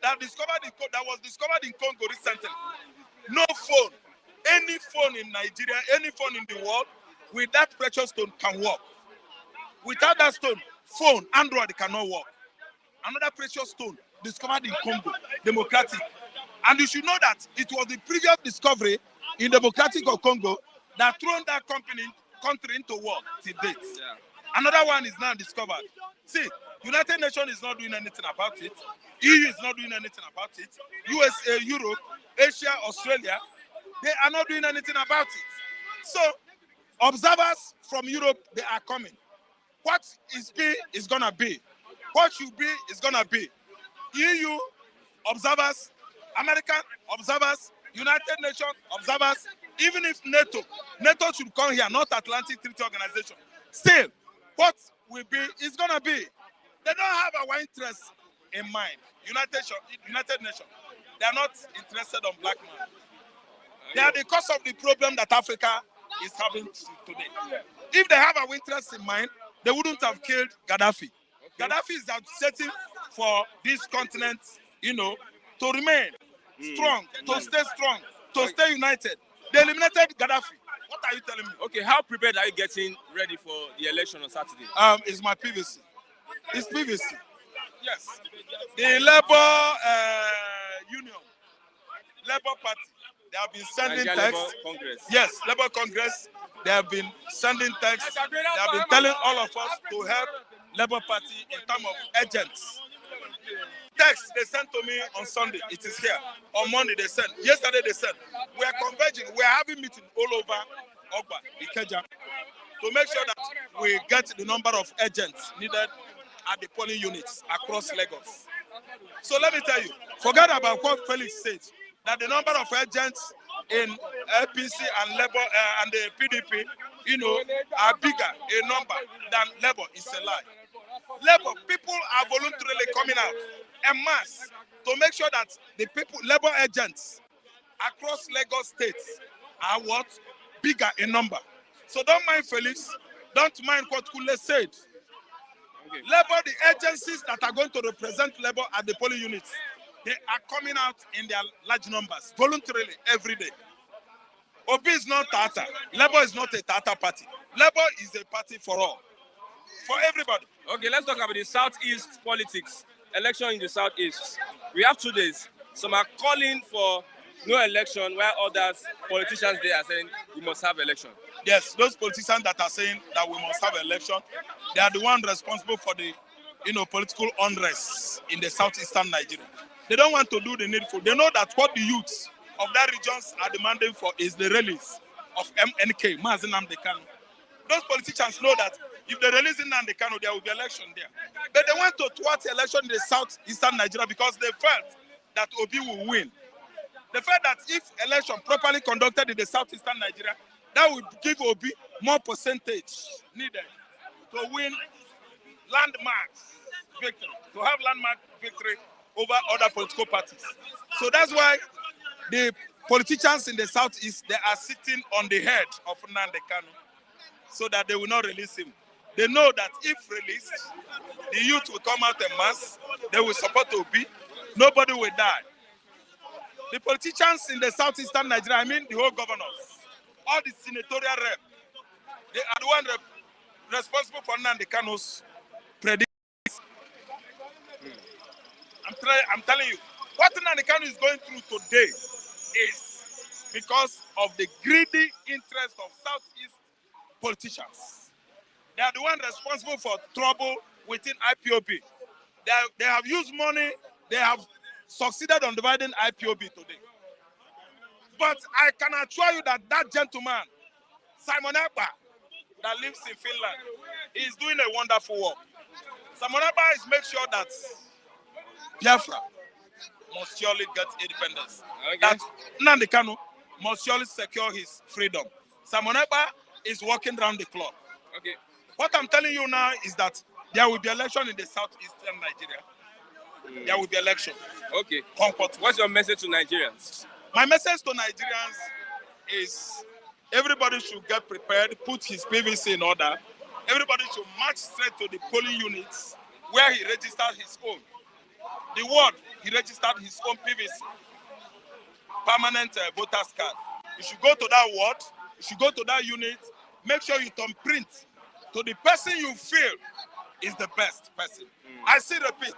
that was discovered in Congo recently, no phone, any phone in Nigeria, any phone in the world, with that precious stone can work. Without that stone, phone, Android cannot work. Another precious stone discovered in Congo, Democratic. And you should know that it was the previous discovery in Democratic of Congo that thrown that country into war till date. Yeah. Another one is now discovered. See, United Nations is not doing anything about it. EU is not doing anything about it. USA, Europe, Asia, Australia, they are not doing anything about it. So, observers from Europe, they are coming. What is be is going to be. What should be is going to be. EU observers, American observers, United Nations observers, even if NATO should come here, not Atlantic Treaty Organization. Still, what will be is going to be. They don't have our interests in mind. United Nations, they are not interested on black men. They are the cause of the problem that Africa is having today. If they have our interests in mind, they wouldn't have killed Gaddafi. Okay. Gaddafi is setting for this continent, to remain strong, to stay strong, to stay united. They eliminated Gaddafi. What are you telling me? Okay, how prepared are you getting ready for the election on Saturday? It's my PVC. It's PVC. Yes. The Labour Union, Labour Party, they have been sending texts. Yes, Labour Congress. They have been sending texts. They have been telling all of us to help Labour Party in terms of agents. Text they sent to me on Sunday. It is here. On Monday they sent. Yesterday they sent. We are converging. We are having meetings all over Ogba, Ikeja, to make sure that we get the number of agents needed at the polling units across Lagos. So let me tell you, forget about what Felix said, that the number of agents in APC and Labour and the PDP, are bigger a number than Labour. Is a lie. Labour people are voluntarily coming out en masse to make sure that the people, Labour agents across Lagos states, are what? Bigger in number. So don't mind Felix, don't mind what Kule said. Okay. Labour, the agencies that are going to represent Labour at the polling units, they are coming out in their large numbers, voluntarily, every day. Obi is not Tata. Labour is not a Tata party. Labour is a party for all, for everybody. Okay, let's talk about the Southeast politics. Election in the Southeast. We have 2 days. Some are calling for no election, while others, politicians, they are saying we must have election. Yes, those politicians that are saying that we must have election, they are the ones responsible for the, political unrest in the southeastern Nigeria. They don't want to do the needful. They know that what the youths of that regions are demanding for is the release of MNK, Mazi Nnamdi Kanu. Those politicians know that if they release Nnamdi Kanu, there will be election there. But they went to thwart the election in the southeastern Nigeria because they felt that Obi will win. They felt that if election properly conducted in the southeastern Nigeria, that would give Obi more percentage needed to win landmark victory, to have landmark victory over other political parties. So that's why the politicians in the southeast, they are sitting on the head of Nnamdi Kanu so that they will not release him. They know that if released, the youth will come out en masse, they will support Obi, nobody will die. The politicians in the southeastern Nigeria, I mean the whole governors, all the senatorial rep, they are the one responsible for Nnamdi Kanu's predictions. I'm telling you, what Nnamdi Kanu is going through today is because of the greedy interest of Southeast politicians. They are the one responsible for trouble within IPOB. They have used money, they have succeeded on dividing IPOB today. But I can assure you that that gentleman, Simon Ekpa, that lives in Finland, is doing a wonderful work. Simon Ekpa is make sure that Biafra must surely get independence. Okay. That Nnamdi Kanu must surely secure his freedom. Simon Ekpa is working around the clock. Okay. What I'm telling you now is that there will be election in the southeastern Nigeria. There will be election. Okay. Concord. What's your message to Nigerians? My message to Nigerians is everybody should get prepared, put his PVC in order. Everybody should march straight to the polling units where he registered his own. The ward, he registered his own PVC, permanent voters card. You should go to that ward, you should go to that unit, make sure you turn print to the person you feel is the best person. I still repeat,